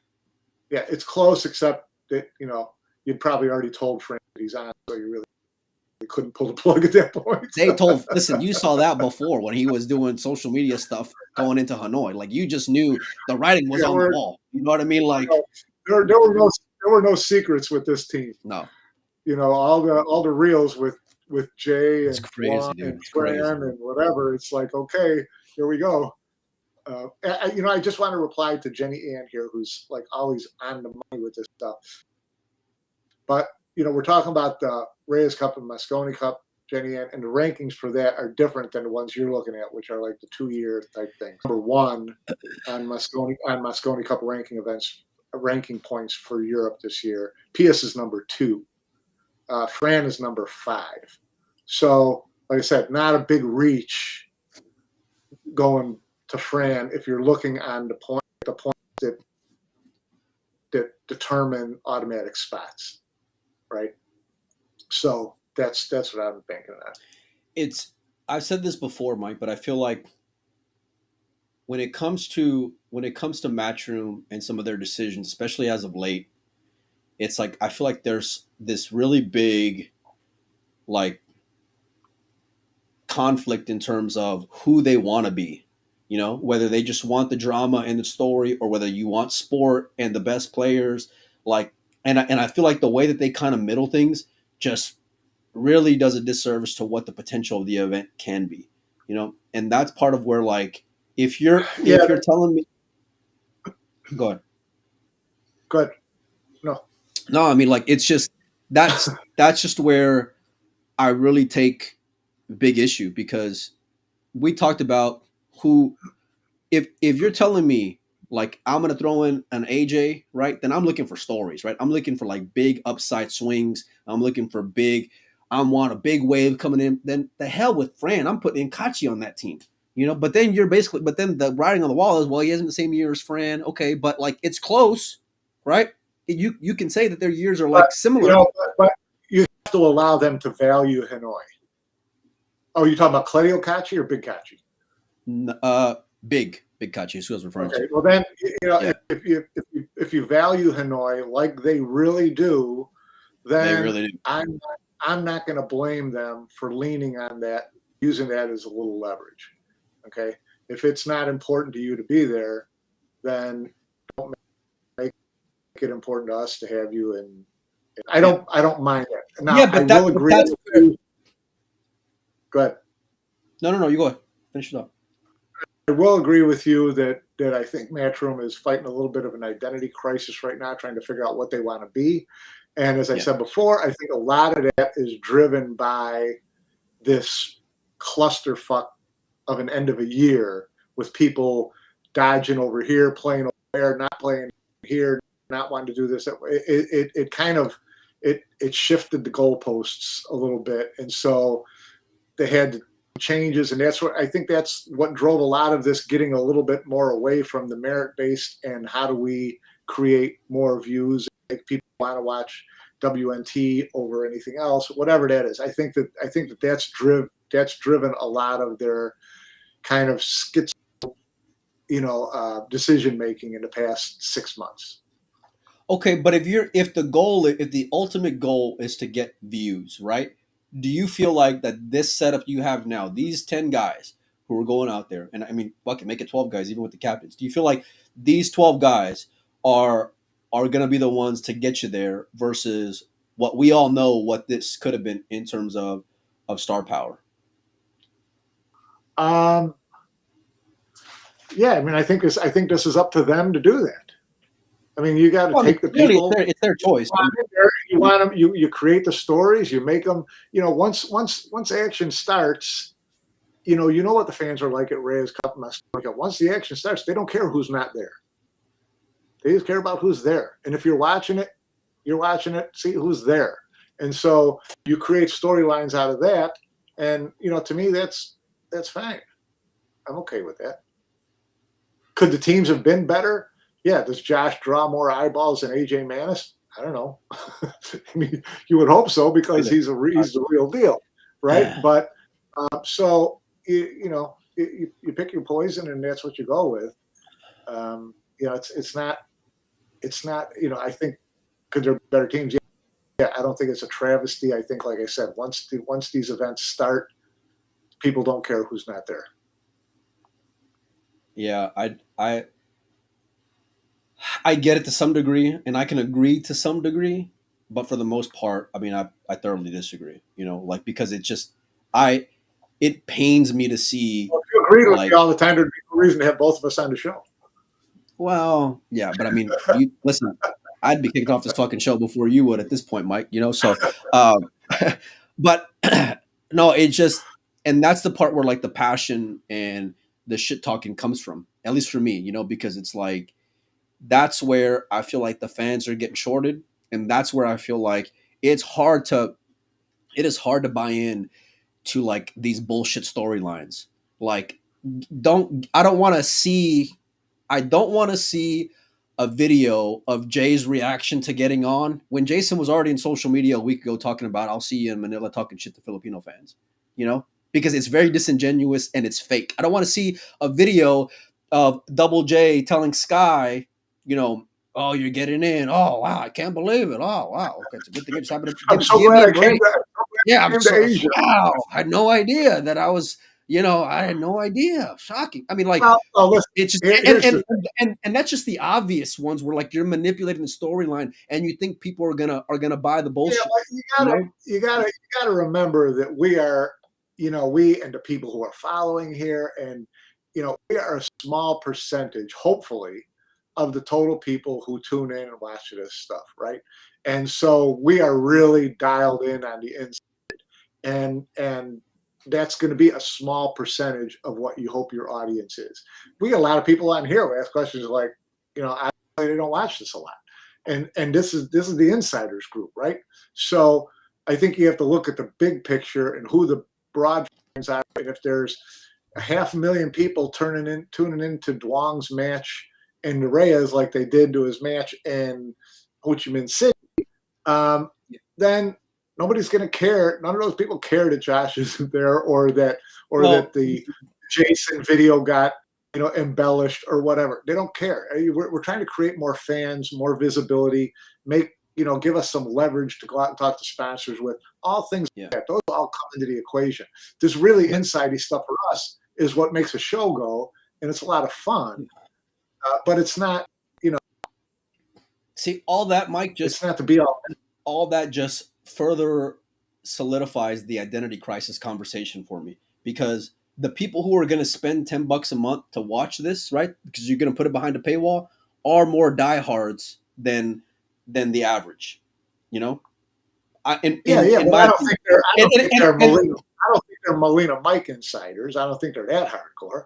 Yeah, it's close, except that you'd probably already told Frank that he's on, so you really couldn't pull the plug at that point. Listen, you saw that before when he was doing social media stuff going into Hanoi. Like, you just knew the writing was on the wall. You know what I mean? Like, there were no secrets with this team. No. All the reels with Jay and Juan and Fran and whatever. It's like, okay, here we go. I just want to reply to Jenny Ann here, who's like always on the money with this stuff. But we're talking about the Reyes Cup and Mosconi Cup, Jenny Ann, and the rankings for that are different than the ones you're looking at, which are like the 2-year type things. Number 1 on Mosconi Cup ranking points for Europe this year. PS is number 2. Fran is number 5. So, like I said, not a big reach going to Fran if you're looking on the points that determine automatic spots, right? So that's what I'm thinking of. I've said this before, Mike, but I feel like when it comes to Matchroom and some of their decisions, especially as of late, it's like I feel like there's this really big like conflict in terms of who they want to be. Whether they just want the drama and the story, or whether you want sport and the best players. Like, and I feel like the way that they kind of middle things just really does a disservice to what the potential of the event can be. And that's part of where, like, if you're telling me, go ahead. Good. No, I mean, like, it's just that's just where I really take big issue, because we talked about who, if you're telling me like I'm gonna throw in an AJ, right, then I'm looking for stories, right? I'm looking for like big upside swings. I'm looking for big I want a big wave coming in. Then the hell with Fran. I'm putting in Kachi on that team. But then but then the writing on the wall is, well, he isn't the same year as Fran. Okay, but like it's close, right? You can say that their years are like similar. But you have to allow them to value Hanoi. Oh, you talking about Claudio Kachi or Big Kachi? Big Kachi is who I was referring to. Well then, if you value Hanoi like they really do, then they really do. I'm not going to blame them for leaning on that, using that as a little leverage. Okay, if it's not important to you to be there, then don't make it important to us to have you. And I don't mind it. Now, yeah, but I will agree with you. Go ahead. No, you go ahead. Finish it up. I will agree with you that I think Matchroom is fighting a little bit of an identity crisis right now, trying to figure out what they want to be. And as I said before, I think a lot of that is driven by this clusterfuck of an end of a year with people dodging over here, playing over there, not playing here, not wanting to do this. It kind of shifted the goalposts a little bit, and so they had changes, and that's what drove a lot of this getting a little bit more away from the merit-based and how do we create more views, make people want to watch WNT over anything else, whatever that is. I think that's driven a lot of their kind of schizo, decision making in the past 6 months. Okay, but if the ultimate goal is to get views, right? Do you feel like that this setup you have now, these 10 guys who are going out there, and I mean, fuck it, make it 12 guys, even with the captains. Do you feel like these 12 guys are going to be the ones to get you there versus what we all know what this could have been in terms of star power? Yeah, I mean, I think this is up to them to do that. I mean, you got to take the people. It's their choice. You want them. You create the stories. You make them. Once action starts, you know what the fans are like at Reyes Cup. Once the action starts, they don't care who's not there. They just care about who's there. And if you're watching it, see who's there. And so you create storylines out of that. And to me, that's fine. I'm okay with that. Could the teams have been better? Yeah. Does Josh draw more eyeballs than AJ Manis? I don't know. I mean, you would hope so because he's the real deal, right? Yeah. But so you pick your poison and that's what you go with. It's not. I think could there be better teams? Yeah. I don't think it's a travesty. I think, like I said, once these events start, people don't care who's not there. Yeah, I get it to some degree, and I can agree to some degree, but for the most part, I mean, I thoroughly disagree. Because it pains me to see. Well, if you agree with me all the time, there'd be no reason to have both of us on the show. Well, yeah, but I mean, listen, I'd be kicked off this fucking show before you would at this point, Mike. So, but no, it just, and that's the part where like the passion and the shit talking comes from, at least for me, because it's like, that's where I feel like the fans are getting shorted. And that's where I feel like it is hard to buy in to like these bullshit storylines. Like, I don't want to see a video of Jay's reaction to getting on when Jason was already in social media a week ago talking about, I'll see you in Manila talking shit to Filipino fans, because it's very disingenuous and it's fake. I don't want to see a video of Double J telling Sky, oh, you're getting in. Oh, wow, I can't believe it. Oh, wow. Okay, it's a good thing it just happened. I'm so glad I came to Asia. Wow, I had no idea that I was, I had no idea. Shocking. I mean, like, it's just, and that's just the obvious ones where like you're manipulating the storyline and you think people are gonna buy the bullshit. Yeah, you gotta remember that we are, we and the people who are following here, and we are a small percentage, hopefully, of the total people who tune in and watch this stuff, right? And so we are really dialed in on the inside, and that's going to be a small percentage of what you hope your audience is. We get a lot of people on here who ask questions like, they don't watch this a lot, and this is the insiders group, right? So I think you have to look at the big picture and who the broad fans are. And if there's 500,000 people tuning into Duong's match in the Reyes like they did to his match in Ho Chi Minh City, then nobody's going to care. None of those people care that Josh isn't there, or that the Jason video got embellished or whatever. They don't care. We're trying to create more fans, more visibility, give us some leverage to go out and talk to sponsors with, all things like that. Those all come into the equation. This really insidey stuff for us is what makes a show go, and it's a lot of fun. But it's not, See, all that, Mike, it's not to be all that just further solidifies the identity crisis conversation for me, because the people who are going to spend $10 a month to watch this, right, because you're going to put it behind a paywall, are more diehards than the average, I don't think they're Molina Mike insiders. I don't think they're that hardcore.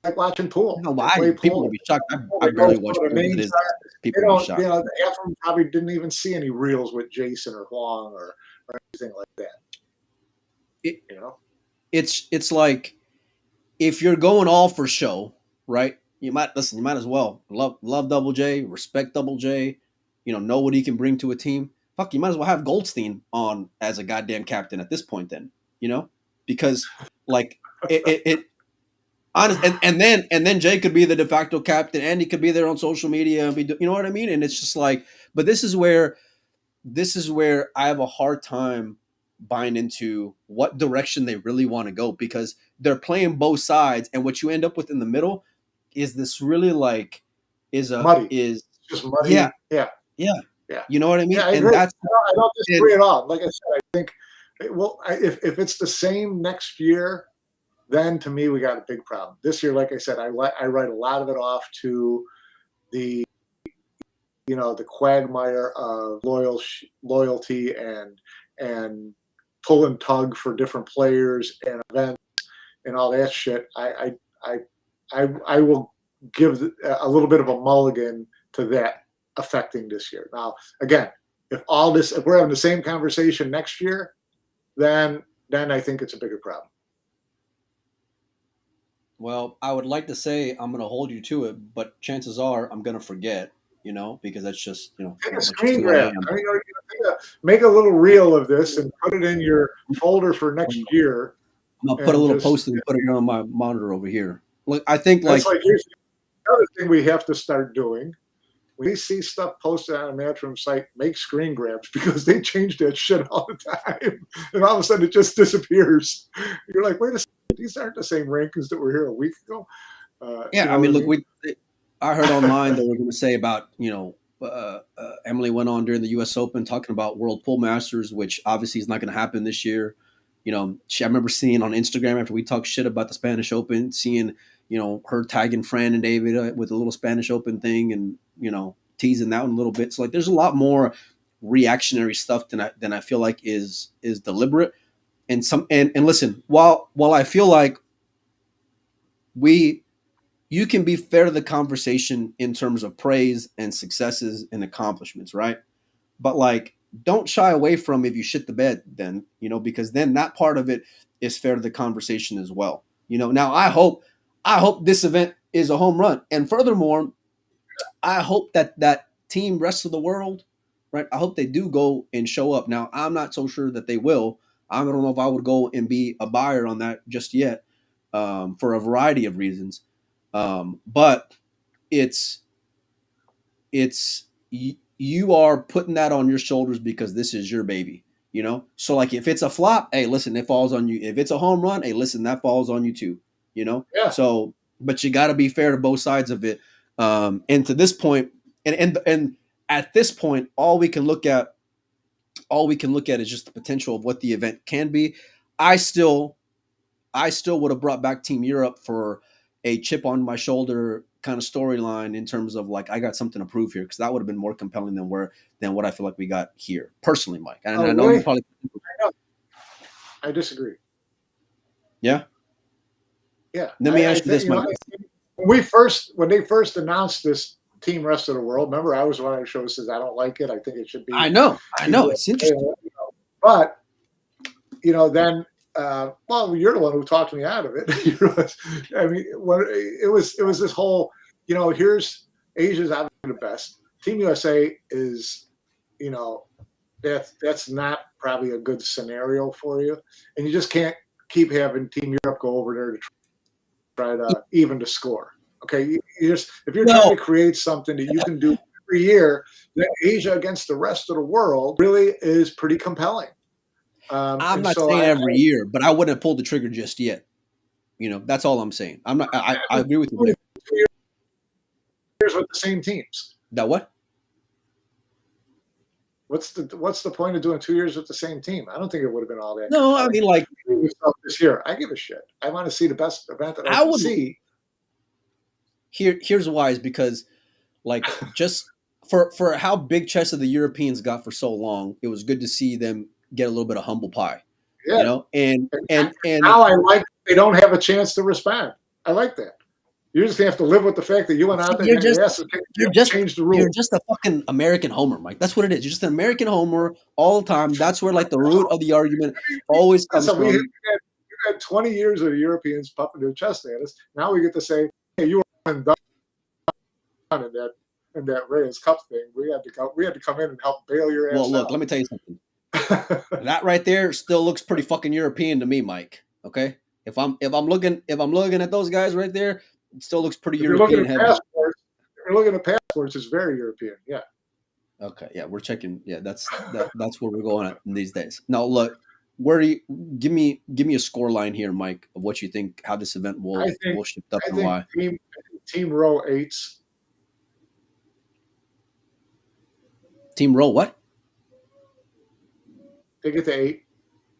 Like watching pool. No, people will be shocked. I barely watch pool. People will be shocked. Half of them probably didn't even see any reels with Jason or Huang or anything like that. It's like, if you're going all for show, right? You might as well love Double J, respect Double J, know what he can bring to a team. Fuck, you might as well have Goldstein on as a goddamn captain at this point then, because like it honest, and then Jay could be the de facto captain, and he could be there on social media and be, you know what I mean? And it's just like, but this is where I have a hard time buying into what direction they really want to go, because they're playing both sides, and what you end up with in the middle is this really muddy. Just muddy. Yeah. You know what I mean? Yeah, I agree. I don't disagree at all. Like I said, I think, if it's the same next year, then to me we got a big problem. This year, like I said, I write a lot of it off to the the quagmire of loyalty and pull and tug for different players and events and all that shit. I will give a little bit of a mulligan to that affecting this year. Now, again, if we're having the same conversation next year, then I think it's a bigger problem. Well, I would like to say I'm going to hold you to it, but chances are I'm going to forget, because that's just, Take a screen grab. Make a little reel of this and put it in your folder for next year. I'm going to put a little post and put it on my monitor over here. Look, I think here's another thing we have to start doing. When you see stuff posted on a Matchroom site, make screen grabs, because they change that shit all the time. And all of a sudden it just disappears. You're like, wait a second, these aren't the same rankings that were here a week ago. Look, I heard online they were going to say about, Emily went on during the U.S. Open talking about World Pool Masters, which obviously is not going to happen this year. I remember seeing on Instagram after we talked shit about the Spanish Open, seeing, her tagging Fran and David with a little Spanish Open thing and, teasing that one a little bit. So like, there's a lot more reactionary stuff than I feel like is deliberate. And listen, while I feel like you can be fair to the conversation in terms of praise and successes and accomplishments, right? But like, don't shy away from if you shit the bed then, because then that part of it is fair to the conversation as well. Now I hope this event is a home run. And furthermore, I hope that team rest of the world, right? I hope they do go and show up. Now, I'm not so sure that they will. I don't know if I would go and be a buyer on that just yet, for a variety of reasons. But you are putting that on your shoulders because this is your baby, So like, if it's a flop, hey, listen, it falls on you. If it's a home run, hey, listen, that falls on you too, Yeah. So, but you got to be fair to both sides of it. And to this point, and at this point, all we can look at is just the potential of what the event can be. I still would have brought back Team Europe for a chip on my shoulder kind of storyline in terms of like, I got something to prove here, because that would have been more compelling than what I feel like we got here personally, Mike. And I know you probably. I disagree. Yeah. Yeah. Let me ask you this, Mike. When they first announced this Team Rest of the World, remember I was one of the shows says I don't like it. I think it should be. I know. It's interesting. But then well, you're the one who talked me out of it. I mean, it was this whole, here's Asia's obviously the best. Team USA is, that's not probably a good scenario for you, and you just can't keep having Team Europe go over there to try to even to score. Okay, if you're trying to create something that you can do every year, that Asia against the rest of the world really is pretty compelling. I'm not saying every year, but I wouldn't have pulled the trigger just yet. That's all I'm saying. I'm not. I agree with you there. 2 years with the same teams. That what? What's the point of doing 2 years with the same team? I don't think it would have been all that. No, compelling. I mean, like this year, I give a shit. I want to see the best event that I can see. Here's why: is because, like, just for how big chested the Europeans got for so long, it was good to see them get a little bit of humble pie. Yeah. And now I like they don't have a chance to respond. I like that. You're just gonna have to live with the fact that you went out there and changed the rules. You're just a fucking American homer, Mike. That's what it is. You're just an American homer all the time. That's where like the root of the argument always comes from. You had 20 years of the Europeans pumping their chest at us. Now we get to say, hey, you were done in that Reyes Cup thing. We had to come in and help bail your ass. Well, look, let me tell you something. That right there still looks pretty fucking European to me, Mike. Okay, if I'm looking at those guys right there, it still looks pretty European. If you're looking at passports, it's very European. Yeah. Okay. Yeah, we're checking. Yeah, that's where we're going at these days. Now, look, where do you give me a score line here, Mike, of what you think how this event will shift up and why? Team row 8s. Team row what? They get to 8.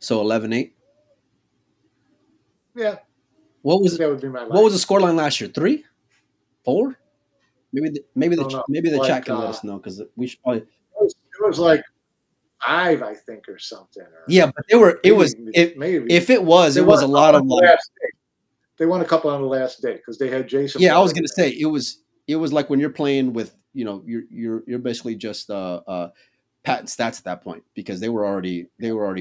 So 11-8? Yeah. What was that would be my line. What was the scoreline last year? 3? 4? Maybe the chat can let us know because we should probably. It was like 5, I think, or something. Yeah, but if it was a lot of like. They won a couple on the last day because they had Jason. Yeah, I was gonna say it was like when you're playing with you're basically just patent stats at that point because they were already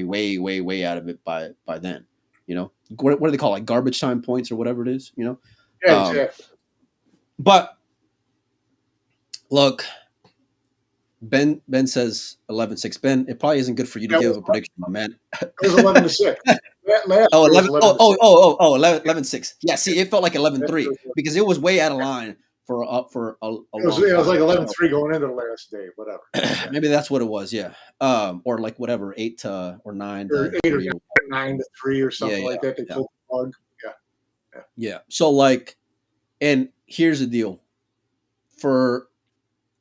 way out of it by then. What do they call it? Like garbage time points or whatever it is. Yeah, exactly. But look, Ben says 11-6. Ben, it probably isn't good for you to give a prediction, my man. It was 11-6. 11-6. Yeah, see, it felt like 11-3 because it was way out of line for a long time. It was like 11-3 going into the last day, whatever. Maybe that's what it was, yeah. Or like whatever, 8 or 9 or 8 or 9-3 or something like that. They pulled the plug. Yeah. So like, and here's the deal. For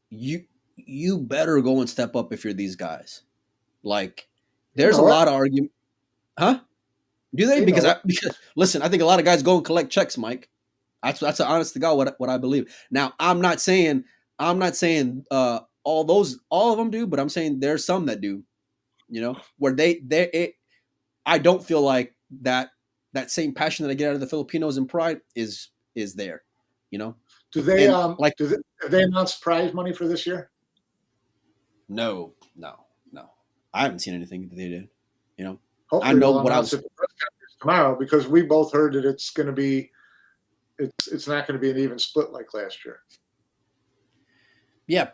you better go and step up if you're these guys. Like, there's a lot of argument. Huh? Do they? Because listen, I think a lot of guys go and collect checks, Mike. That's an honest to God what I believe. Now, I'm not saying all of them do, but I'm saying there's some that do. Where I don't feel like that same passion that I get out of the Filipinos and pride is there. Do they have they announced prize money for this year? No. I haven't seen anything that they did. Hopefully I know what I was tomorrow because we both heard that it's going to be it's not going to be an even split like last year. Yeah.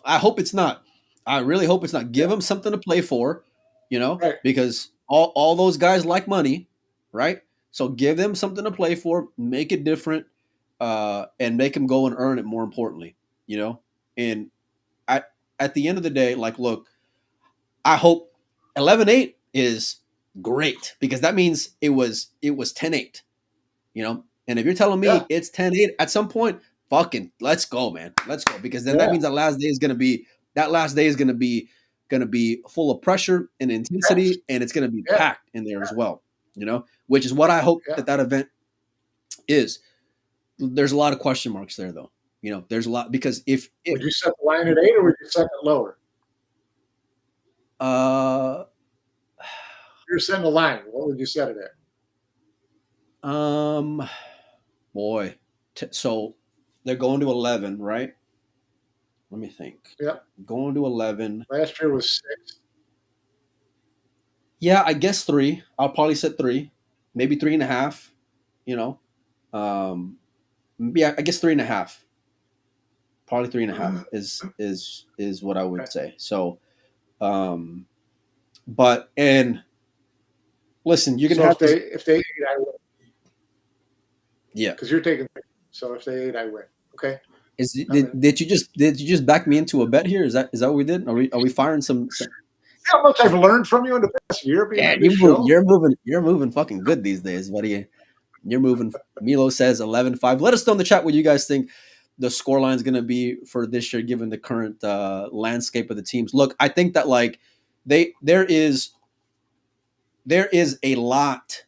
I hope it's not. I really hope it's not. Give them something to play for, right. Because all those guys like money, right? So give them something to play for, make it different, and make them go and earn it. More importantly, and at the end of the day, like, look, I hope 11-8 is great because that means it was 10-8, and if you're telling me it's 10-8 at some point, fucking let's go, man. Let's go. Because then that means that last day is going to be full of pressure and intensity and it's going to be packed in there as well, which is what I hope that event is. There's a lot of question marks there though. There's a lot because if would you set the line at 8 or would you set it lower? You're setting the line. What would you set it at? Boy. So they're going to 11, right? Let me think. Yep. Going to 11. Last year was 6. Yeah, I guess 3. I'll probably set 3, maybe 3.5. You know, um, yeah, I guess 3.5. Probably 3.5 is what I would Okay. say. So, um, but and listen, you're gonna So have to. if they eat, I win Yeah. because you're taking. So if they eat, I win. Okay, I'm in. Did you just back me into a bet here? Is that what we did? Are we firing some? See how much I've learned from you in the past year being Yeah, on this show. you're moving fucking good these days, buddy. You're moving. Milo says 11-5. Let us know in the chat what you guys think the scoreline is going to be for this year, given the current landscape of the teams. Look, I think that like there is a lot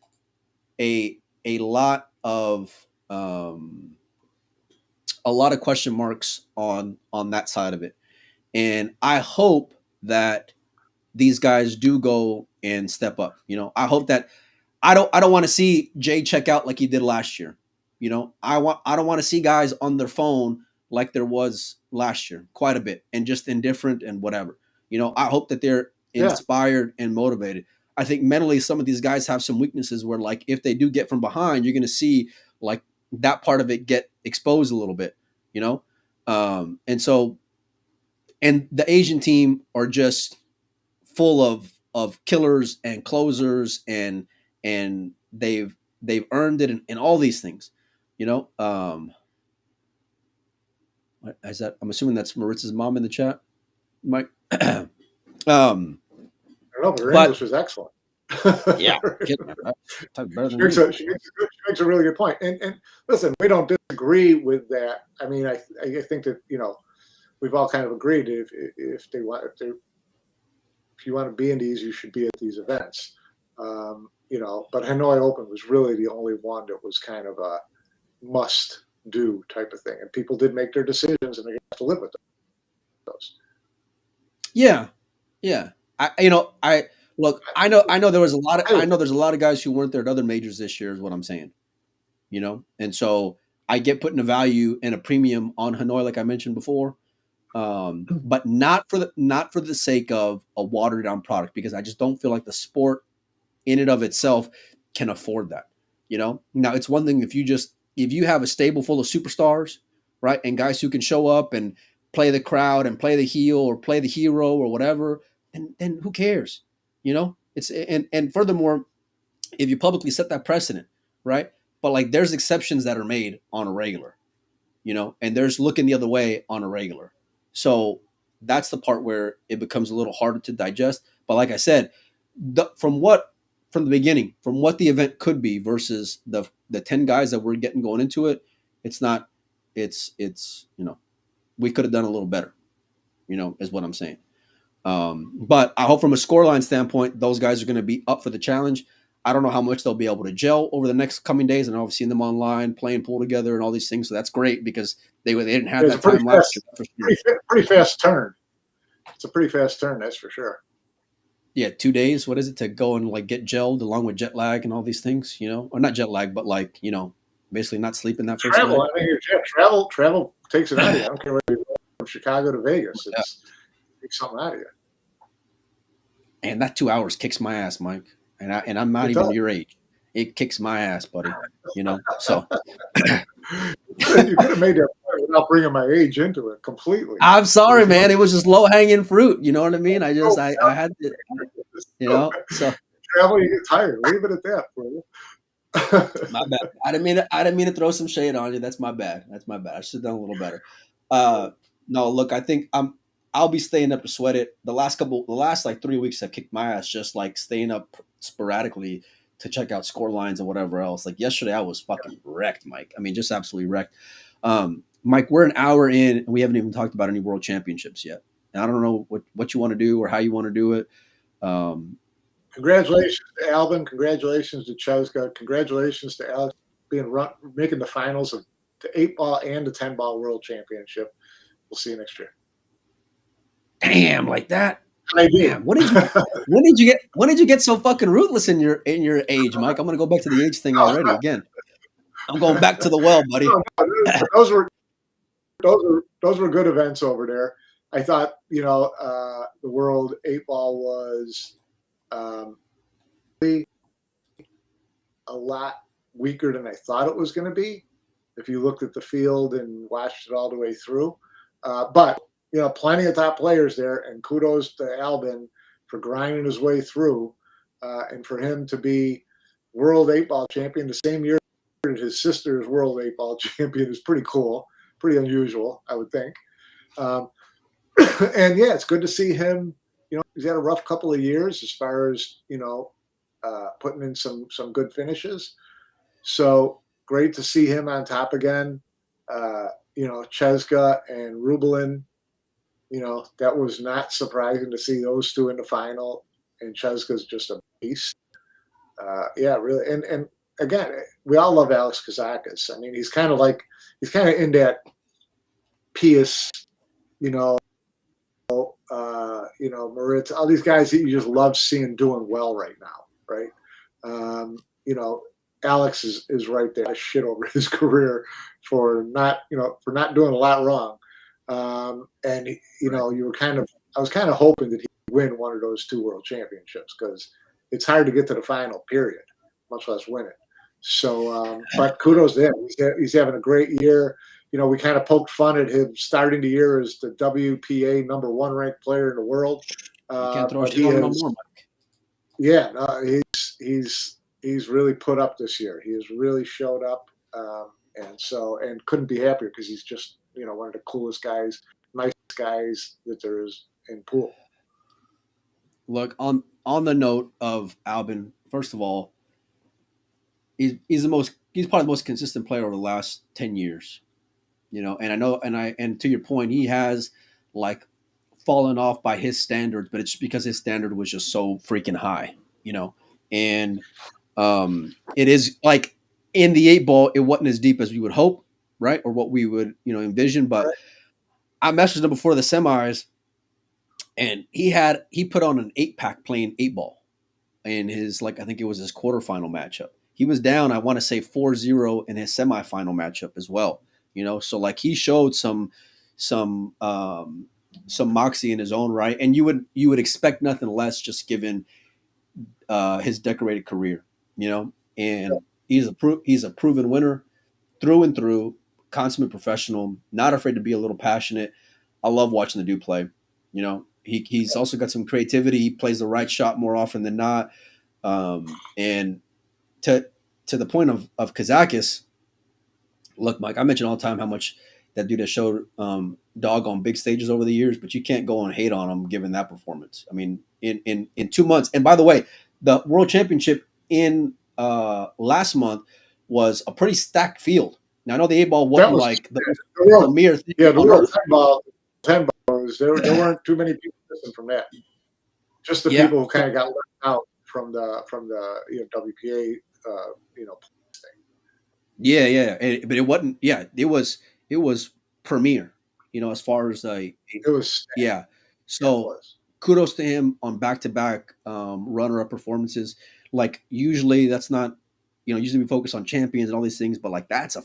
a lot of a lot of question marks on that side of it, and I hope that these guys do go and step up. I hope that I don't want to see Jay check out like he did last year. I don't want to see guys on their phone like there was last year, quite a bit, and just indifferent and whatever. I hope that they're Yeah, inspired and motivated. I think mentally some of these guys have some weaknesses where like if they do get from behind, you're going to see like that part of it get exposed a little bit, you know? And so and the Asian team are just full of killers and closers and they've earned it and all these things, you know. What is that? I'm assuming that's Maritz's mom in the chat, Mike. um, I don't know, but her but English was excellent. yeah, talk better than me. She makes a really good point. And listen, we don't disagree with that. I mean, I think that we've all kind of agreed if they want if you want to be in these, you should be at these events. But Hanoi Open was really the only one that was kind of a must do type of thing, and people did make their decisions, and they have to live with those. Yeah, yeah. I look. I know there was a lot of. I know there's a lot of guys who weren't there at other majors this year. Is what I'm saying. And so I get putting a value and a premium on Hanoi, like I mentioned before, but not for the sake of a watered down product, because I just don't feel like the sport in and of itself can afford that. Now it's one thing if you have a stable full of superstars, right, and guys who can show up and play the crowd and play the heel or play the hero or whatever, then who cares? It's and furthermore, if you publicly set that precedent, right? But like there's exceptions that are made on a regular, and there's looking the other way on a regular. So that's the part where it becomes a little harder to digest. But like I said, from the beginning, from what the event could be versus the 10 guys that we're getting going into it, it's not, it's we could have done a little better, is what I'm saying. But I hope from a scoreline standpoint, those guys are going to be up for the challenge. I don't know how much they'll be able to gel over the next coming days. And I've seen them online playing pool together and all these things. So that's great because they didn't have that time last year. For sure. Pretty fast turn. It's a pretty fast turn, that's for sure. Yeah, 2 days. What is it to go and like get gelled along with jet lag and all these things? Or not jet lag, but like basically not sleeping that first Travel. night. I mean, travel takes it out of you. I don't care whether you're from Chicago to Vegas. It takes something out of you. And that 2 hours kicks my ass, Mike. And I'm not even your age. It kicks my ass, buddy. So you could have made that point without bringing my age into it completely. I'm sorry, man. It was just low hanging fruit. You know what I mean? I had to, So travel, you get tired. Leave it at that, bro. My bad. I didn't mean to throw some shade on you. That's my bad. I should have done a little better. No, look, I think I'll be staying up to sweat it. The last like 3 weeks have kicked my ass just like staying up sporadically to check out score lines and whatever else. Like yesterday I was fucking wrecked, Mike. I mean, just absolutely wrecked. Mike, we're an hour in and we haven't even talked about any world championships yet. And I don't know what you want to do or how you want to do it. Congratulations to Albin. Congratulations to Chuzka. Congratulations to Alex making the finals of the 8-ball and the 10-ball world championship. We'll see you next year. Damn, like that. I did. Damn, when did you get so fucking ruthless in your age, Mike? I'm gonna go back to the age thing already again. I'm going back to the well, buddy. Those were good events over there. I thought the world 8-ball was a lot weaker than I thought it was going to be. If you looked at the field and watched it all the way through, but plenty of top players there, and kudos to Albin for grinding his way through, and for him to be world 8-ball champion the same year that his sister is world 8-ball champion is pretty cool, pretty unusual, I would think. And yeah, it's good to see him. He's had a rough couple of years as far as putting in some good finishes. So great to see him on top again. Cheska and Rubelin. That was not surprising to see those two in the final. And Cheska's just a beast. Yeah, really. And again, we all love Alex Kazakis. I mean, he's kind of in that Pius, Moritz, all these guys that you just love seeing doing well right now, right? Alex is right there. Shit over his career for not doing a lot wrong. And I was kind of hoping that he'd win one of those 2 world championships, because it's hard to get to the final, period, much less win it. So, but kudos to him. He's having a great year. We kind of poked fun at him starting the year as the WPA #1 ranked player in the world. Can't throw shit on no more, Mike. Yeah, no, he's really put up this year. He has really showed up, and couldn't be happier, because he's just one of the coolest guys, nice guys that there is in pool. Look, on the note of Albin, first of all, he's probably the most consistent player over the last 10 years. And I know, and to your point, he has fallen off by his standards, but it's because his standard was just so freaking high, and it is in the 8-ball, it wasn't as deep as we would hope, right? Or what we would, envision. But right. I messaged him before the semis, and he put on an 8-pack playing 8-ball in his, I think it was his quarterfinal matchup. He was down, I want to say 4-0 in his semifinal matchup as well. So he showed some moxie in his own right, and you would expect nothing less, just given his decorated career, and he's a proven winner through and through, consummate professional, not afraid to be a little passionate. I love watching the dude play. He's also got some creativity. He plays the right shot more often than not, and to the point of Kazakis. Look, Mike, I mention all the time how much that dude has showed dog on big stages over the years, but you can't go and hate on him given that performance. I mean, in 2 months. And by the way, the World Championship in last month was a pretty stacked field. Now, I know the 8-ball wasn't the premier thing. Yeah, the World 10-ball, there weren't too many people missing from that. Just the people who kind of got left out from the WPA thing. Yeah, but it wasn't. Yeah, it was premier. As far as it was. Yeah, so kudos to him on back-to-back runner-up performances. Usually that's not, usually we focus on champions and all these things, but that's a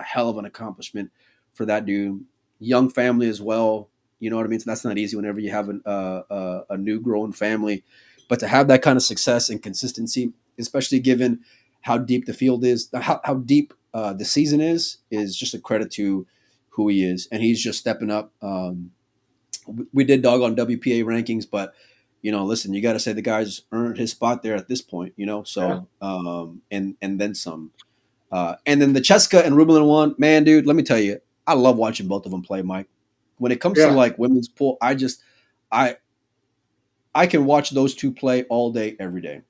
hell of an accomplishment for that dude. Young family as well. You know what I mean? So that's not easy whenever you have a new growing family, but to have that kind of success and consistency, especially given how deep the field is, how deep the season is just a credit to who he is. And he's just stepping up. We did dog on WPA rankings, but, listen, you got to say the guy's earned his spot there at this point, so, and then some. And then the Cheska and Rubelin one, man, dude, let me tell you, I love watching both of them play, Mike. When it comes to women's pool, I can watch those two play all day, every day,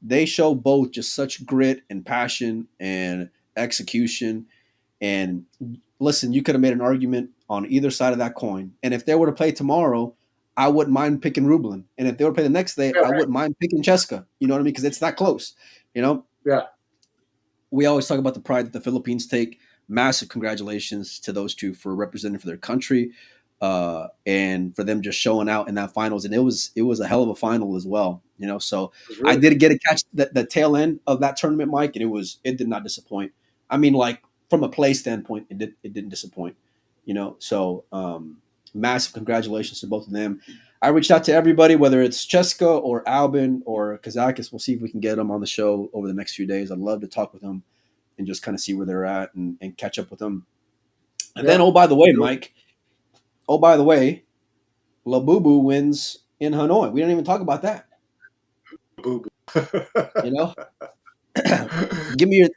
They show both just such grit and passion and execution. And listen, you could have made an argument on either side of that coin. And if they were to play tomorrow, I wouldn't mind picking Rubelin. And if they were to play the next day, I wouldn't mind picking Cheska. You know what I mean? Because it's that close, Yeah. We always talk about the pride that the Philippines take. Massive congratulations to those two for representing for their country. And for them just showing out in that finals. And it was a hell of a final as well, so really, I did get to catch the tail end of that tournament, Mike, and it did not disappoint. I mean, from a play standpoint, it didn't disappoint, so massive congratulations to both of them. I reached out to everybody, whether it's Cheska or Albin or Kazakis. We'll see if we can get them on the show over the next few days. I'd love to talk with them and just kind of see where they're at and catch up with them. And then, oh, by the way, Mike, Labubu wins in Hanoi. We didn't even talk about that. You know, give me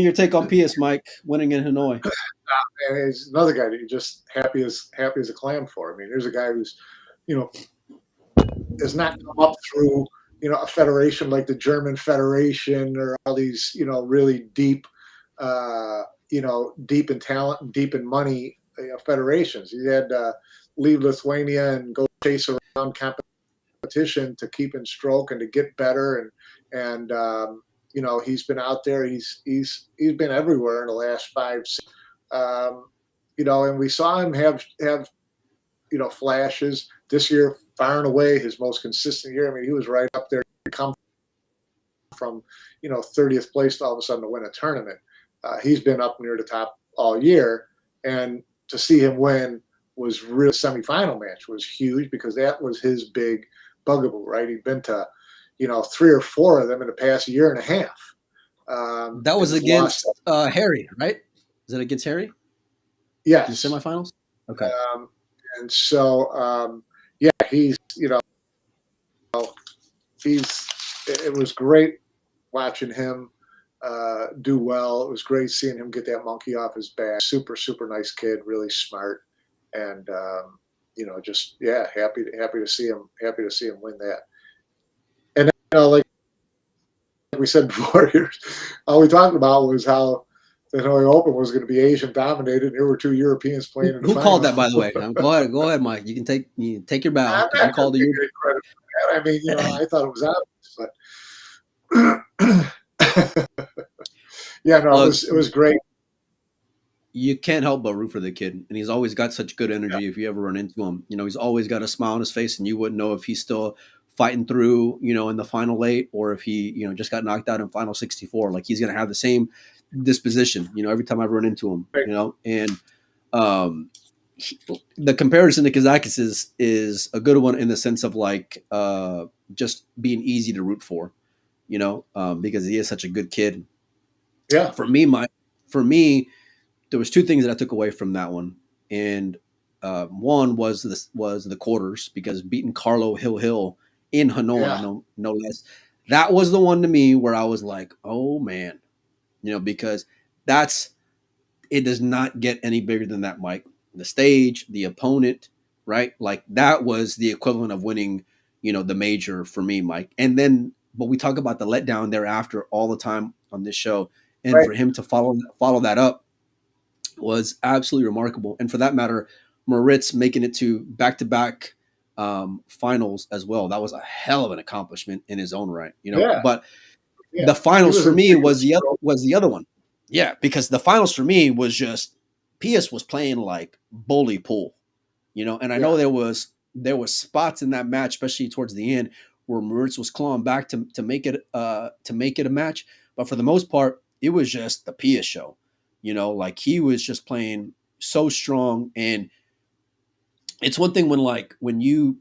your take on PS, Mike, winning in Hanoi. And he's another guy that you're just happy as a clam for. I mean, there's a guy who's, has not come up through, a federation like the German Federation or all these, really deep, deep in talent and deep in money federations. He had to leave Lithuania and go chase around competition to keep in stroke and to get better. And he's been out there. He's been everywhere in the last 5, 6. And we saw him have flashes this year, far and away his most consistent year. I mean, he was right up there to come from 30th place to all of a sudden to win a tournament. He's been up near the top all year, and to see him win was really semifinal match was huge because that was his big bugaboo, right? He'd been to 3 or 4 of them in the past year and a half. That was against Harry, right? Is it against Harry? Yes. In the semifinals? Okay. And so, he's, it was great watching him do well. It was great seeing him get that monkey off his back. Super, super nice kid, really smart. And, happy to see him win that. And, like we said before, all we talked about was how the Hanoi Open was going to be Asian dominated, and there were 2 Europeans playing in the Who final. called that, by the way? Go ahead, Mike. You can take your bow. I'm You called it. I mean, I thought it was obvious, but it was great. You can't help but root for the kid, and he's always got such good energy. If you ever run into him, he's always got a smile on his face, and you wouldn't know if he's still fighting through, in the final 8, or if he, just got knocked out in final 64. Like, he's going to have the same disposition, every time I run into him, and the comparison to Kazakis is a good one in the sense of like just being easy to root for, because he is such a good kid. Yeah. For me, there was 2 things that I took away from that one, and one was the quarters, because beating Carlo Hill in Hanoi, no less. That was the one to me where I was like, oh man, because it does not get any bigger than that, Mike. The stage, the opponent, right? Like, that was the equivalent of winning, the major for me, Mike. And then, but we talk about the letdown thereafter all the time on this show. And for him to follow that up was absolutely remarkable. And for that matter, Moritz making it to back-to-back finals as well. That was a hell of an accomplishment in his own right, But the finals for me was the other one. Yeah, because the finals for me was just Pius was playing like bully pool, and I know there was spots in that match, especially towards the end, where Moritz was clawing back to make it a match. But for the most part, it was just the Pius show, like he was just playing so strong. And it's one thing when you're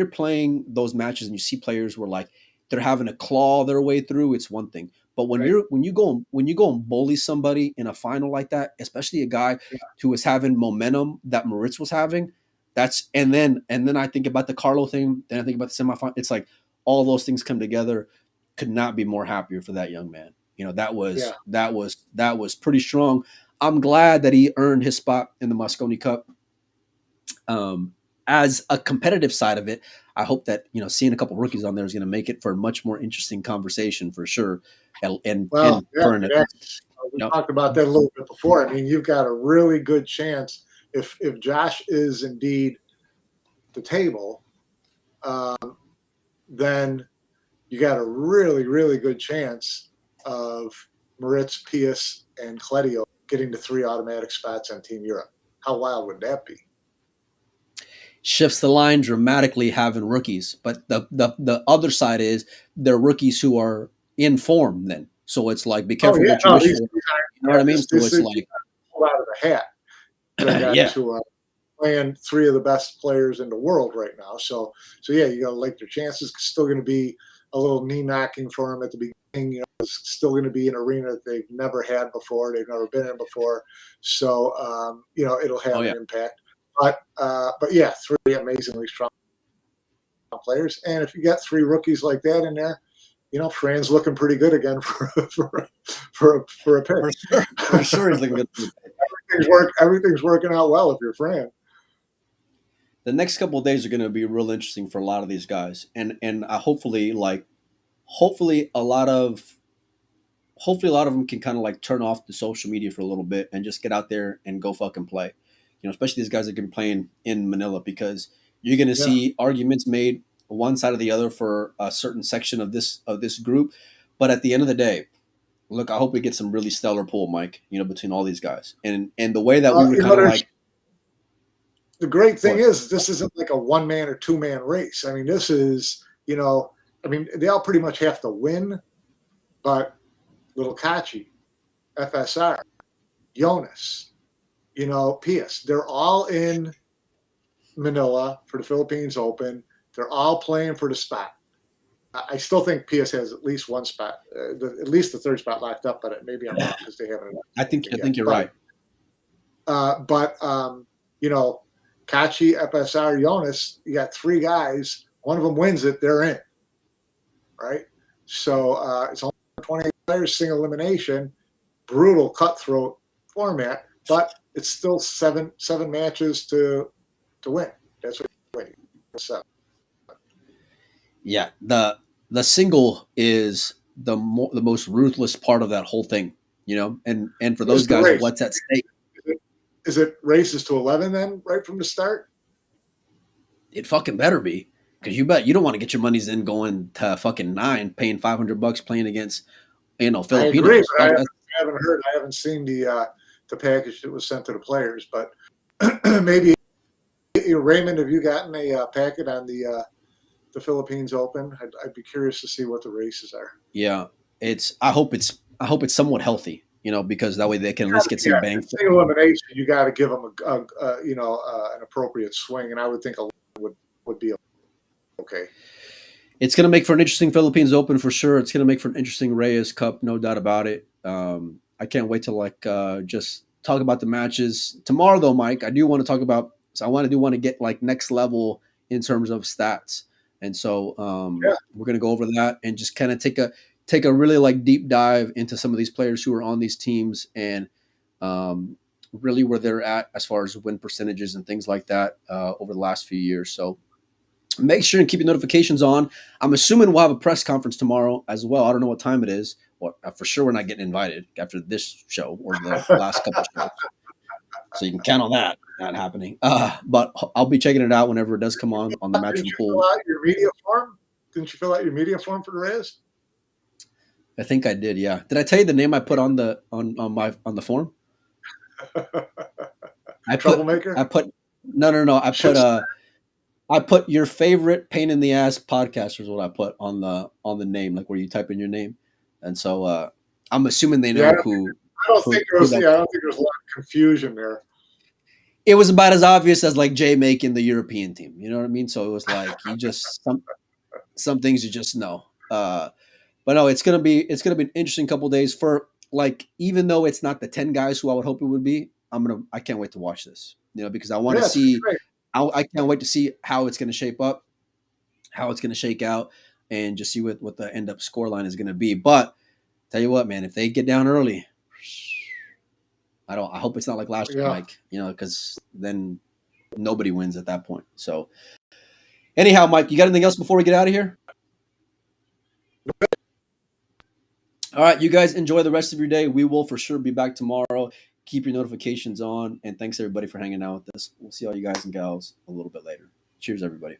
playing those matches and you see players where like they're having to claw their way through, it's one thing. But when you go and bully somebody in a final like that, especially a guy who was having momentum that Moritz was having, and then I think about the Carlo thing, then I think about the semifinal. It's like all those things come together. Could not be more happier for that young man. That was pretty strong. I'm glad that he earned his spot in the Mosconi Cup. As a competitive side of it, I hope that seeing a couple rookies on there is going to make it for a much more interesting conversation for sure. We talked about that a little bit before. I mean, you've got a really good chance if Josh is indeed the table, then you got a really, really good chance of Moritz, Pius, and Cledio getting to 3 automatic spots on Team Europe. How wild would that be? Shifts the line dramatically having rookies, but the other side is they're rookies who are in form then. So it's like, be careful what you wish for. You know what I mean? So it's like pull out of the hat. playing three of the best players in the world right now. So yeah, you got to like their chances. It's still going to be a little knee knocking for them at the beginning. You know, it's still going to be an arena that they've never had before. They've never been in before. So you know, it'll have an impact. But yeah, three amazingly strong players, and if you got three rookies like that in there, you know, Fran's looking pretty good again for a pick. For sure, he's looking good. Everything's working out well if you're Fran. The next couple of days are going to be real interesting for a lot of these guys, and hopefully a lot of them can kind of like turn off the social media for a little bit and just get out there and go fucking play. You know, especially these guys that can be playing in Manila, because you're going to see arguments made one side or the other for a certain section of this group. But at the end of the day, look, I hope we get some really stellar pool, Mike, you know, between all these guys. And the way that we were kind of like. The great thing is this isn't like a one-man or two-man race. I mean, this is, you know, I mean, they all pretty much have to win, but Little Kachi, FSR, Jonas, you know, Pius, they're all in Manila for the Philippines Open. They're all playing for the spot. I still think PS has at least one spot, at least the third spot locked up, but maybe I'm wrong because they haven't. I think you're right. But you know, Kachi, FSR, Jonas, you got three guys. One of them wins it, they're in. Right? So it's only 28 players, single elimination, brutal cutthroat format, but it's still seven matches to win. That's what you're winning. 7. Yeah, the single is the most ruthless part of that whole thing, you know. And for those guys, what's at stake? Is it races to 11 then, right from the start? It fucking better be, because you don't want to get your monies in going to fucking 9, paying $500 playing against, you know, Filipinos. I agree, but I haven't seen the package that was sent to the players, but maybe Raymond, have you gotten a packet on the Philippines Open? I'd be curious to see what the races are. Yeah, I hope it's somewhat healthy, you know, because that way they can at least get some bang. Single elimination, you got to give them an appropriate swing, and I would think a would be okay. It's going to make for an interesting Philippines Open for sure. It's going to make for an interesting Reyes Cup, no doubt about it. I can't wait to just talk about the matches tomorrow, though, Mike. I do want to talk about. So I want to get like next level in terms of stats. And so we're going to go over that and just kind of take a really like deep dive into some of these players who are on these teams and really where they're at as far as win percentages and things like that over the last few years. So make sure and keep your notifications on. I'm assuming we'll have a press conference tomorrow as well. I don't know what time it is. Well, for sure we're not getting invited after this show or the last couple of shows. So you can count on that not happening. But I'll be checking it out whenever it does come on the Matchroom pool. Fill out your media form? Didn't you fill out your media form for the Reyes? I think I did. Yeah. Did I tell you the name I put on the the form? Troublemaker. No. I put your favorite pain in the ass podcaster is what I put on the name, like where you type in your name, and so I'm assuming they know who. I don't think there was a lot of confusion there. It was about as obvious as like Jay making the European team. You know what I mean? So it was like you just some things you just know. But no, it's gonna be an interesting couple of days for like, even though it's not the 10 guys who I would hope it would be, I can't wait to watch this. You know, because I want to see. I can't wait to see how it's going to shape up, how it's going to shake out, and just see what the end up score line is going to be. But tell you what, man, if they get down early, I hope it's not like last year, Mike, you know, because then nobody wins at that point. So anyhow, Mike, you got anything else before we get out of here? All right, you guys enjoy the rest of your day. We will for sure be back tomorrow. Keep your notifications on, and thanks everybody for hanging out with us. We'll see all you guys and gals a little bit later. Cheers, everybody.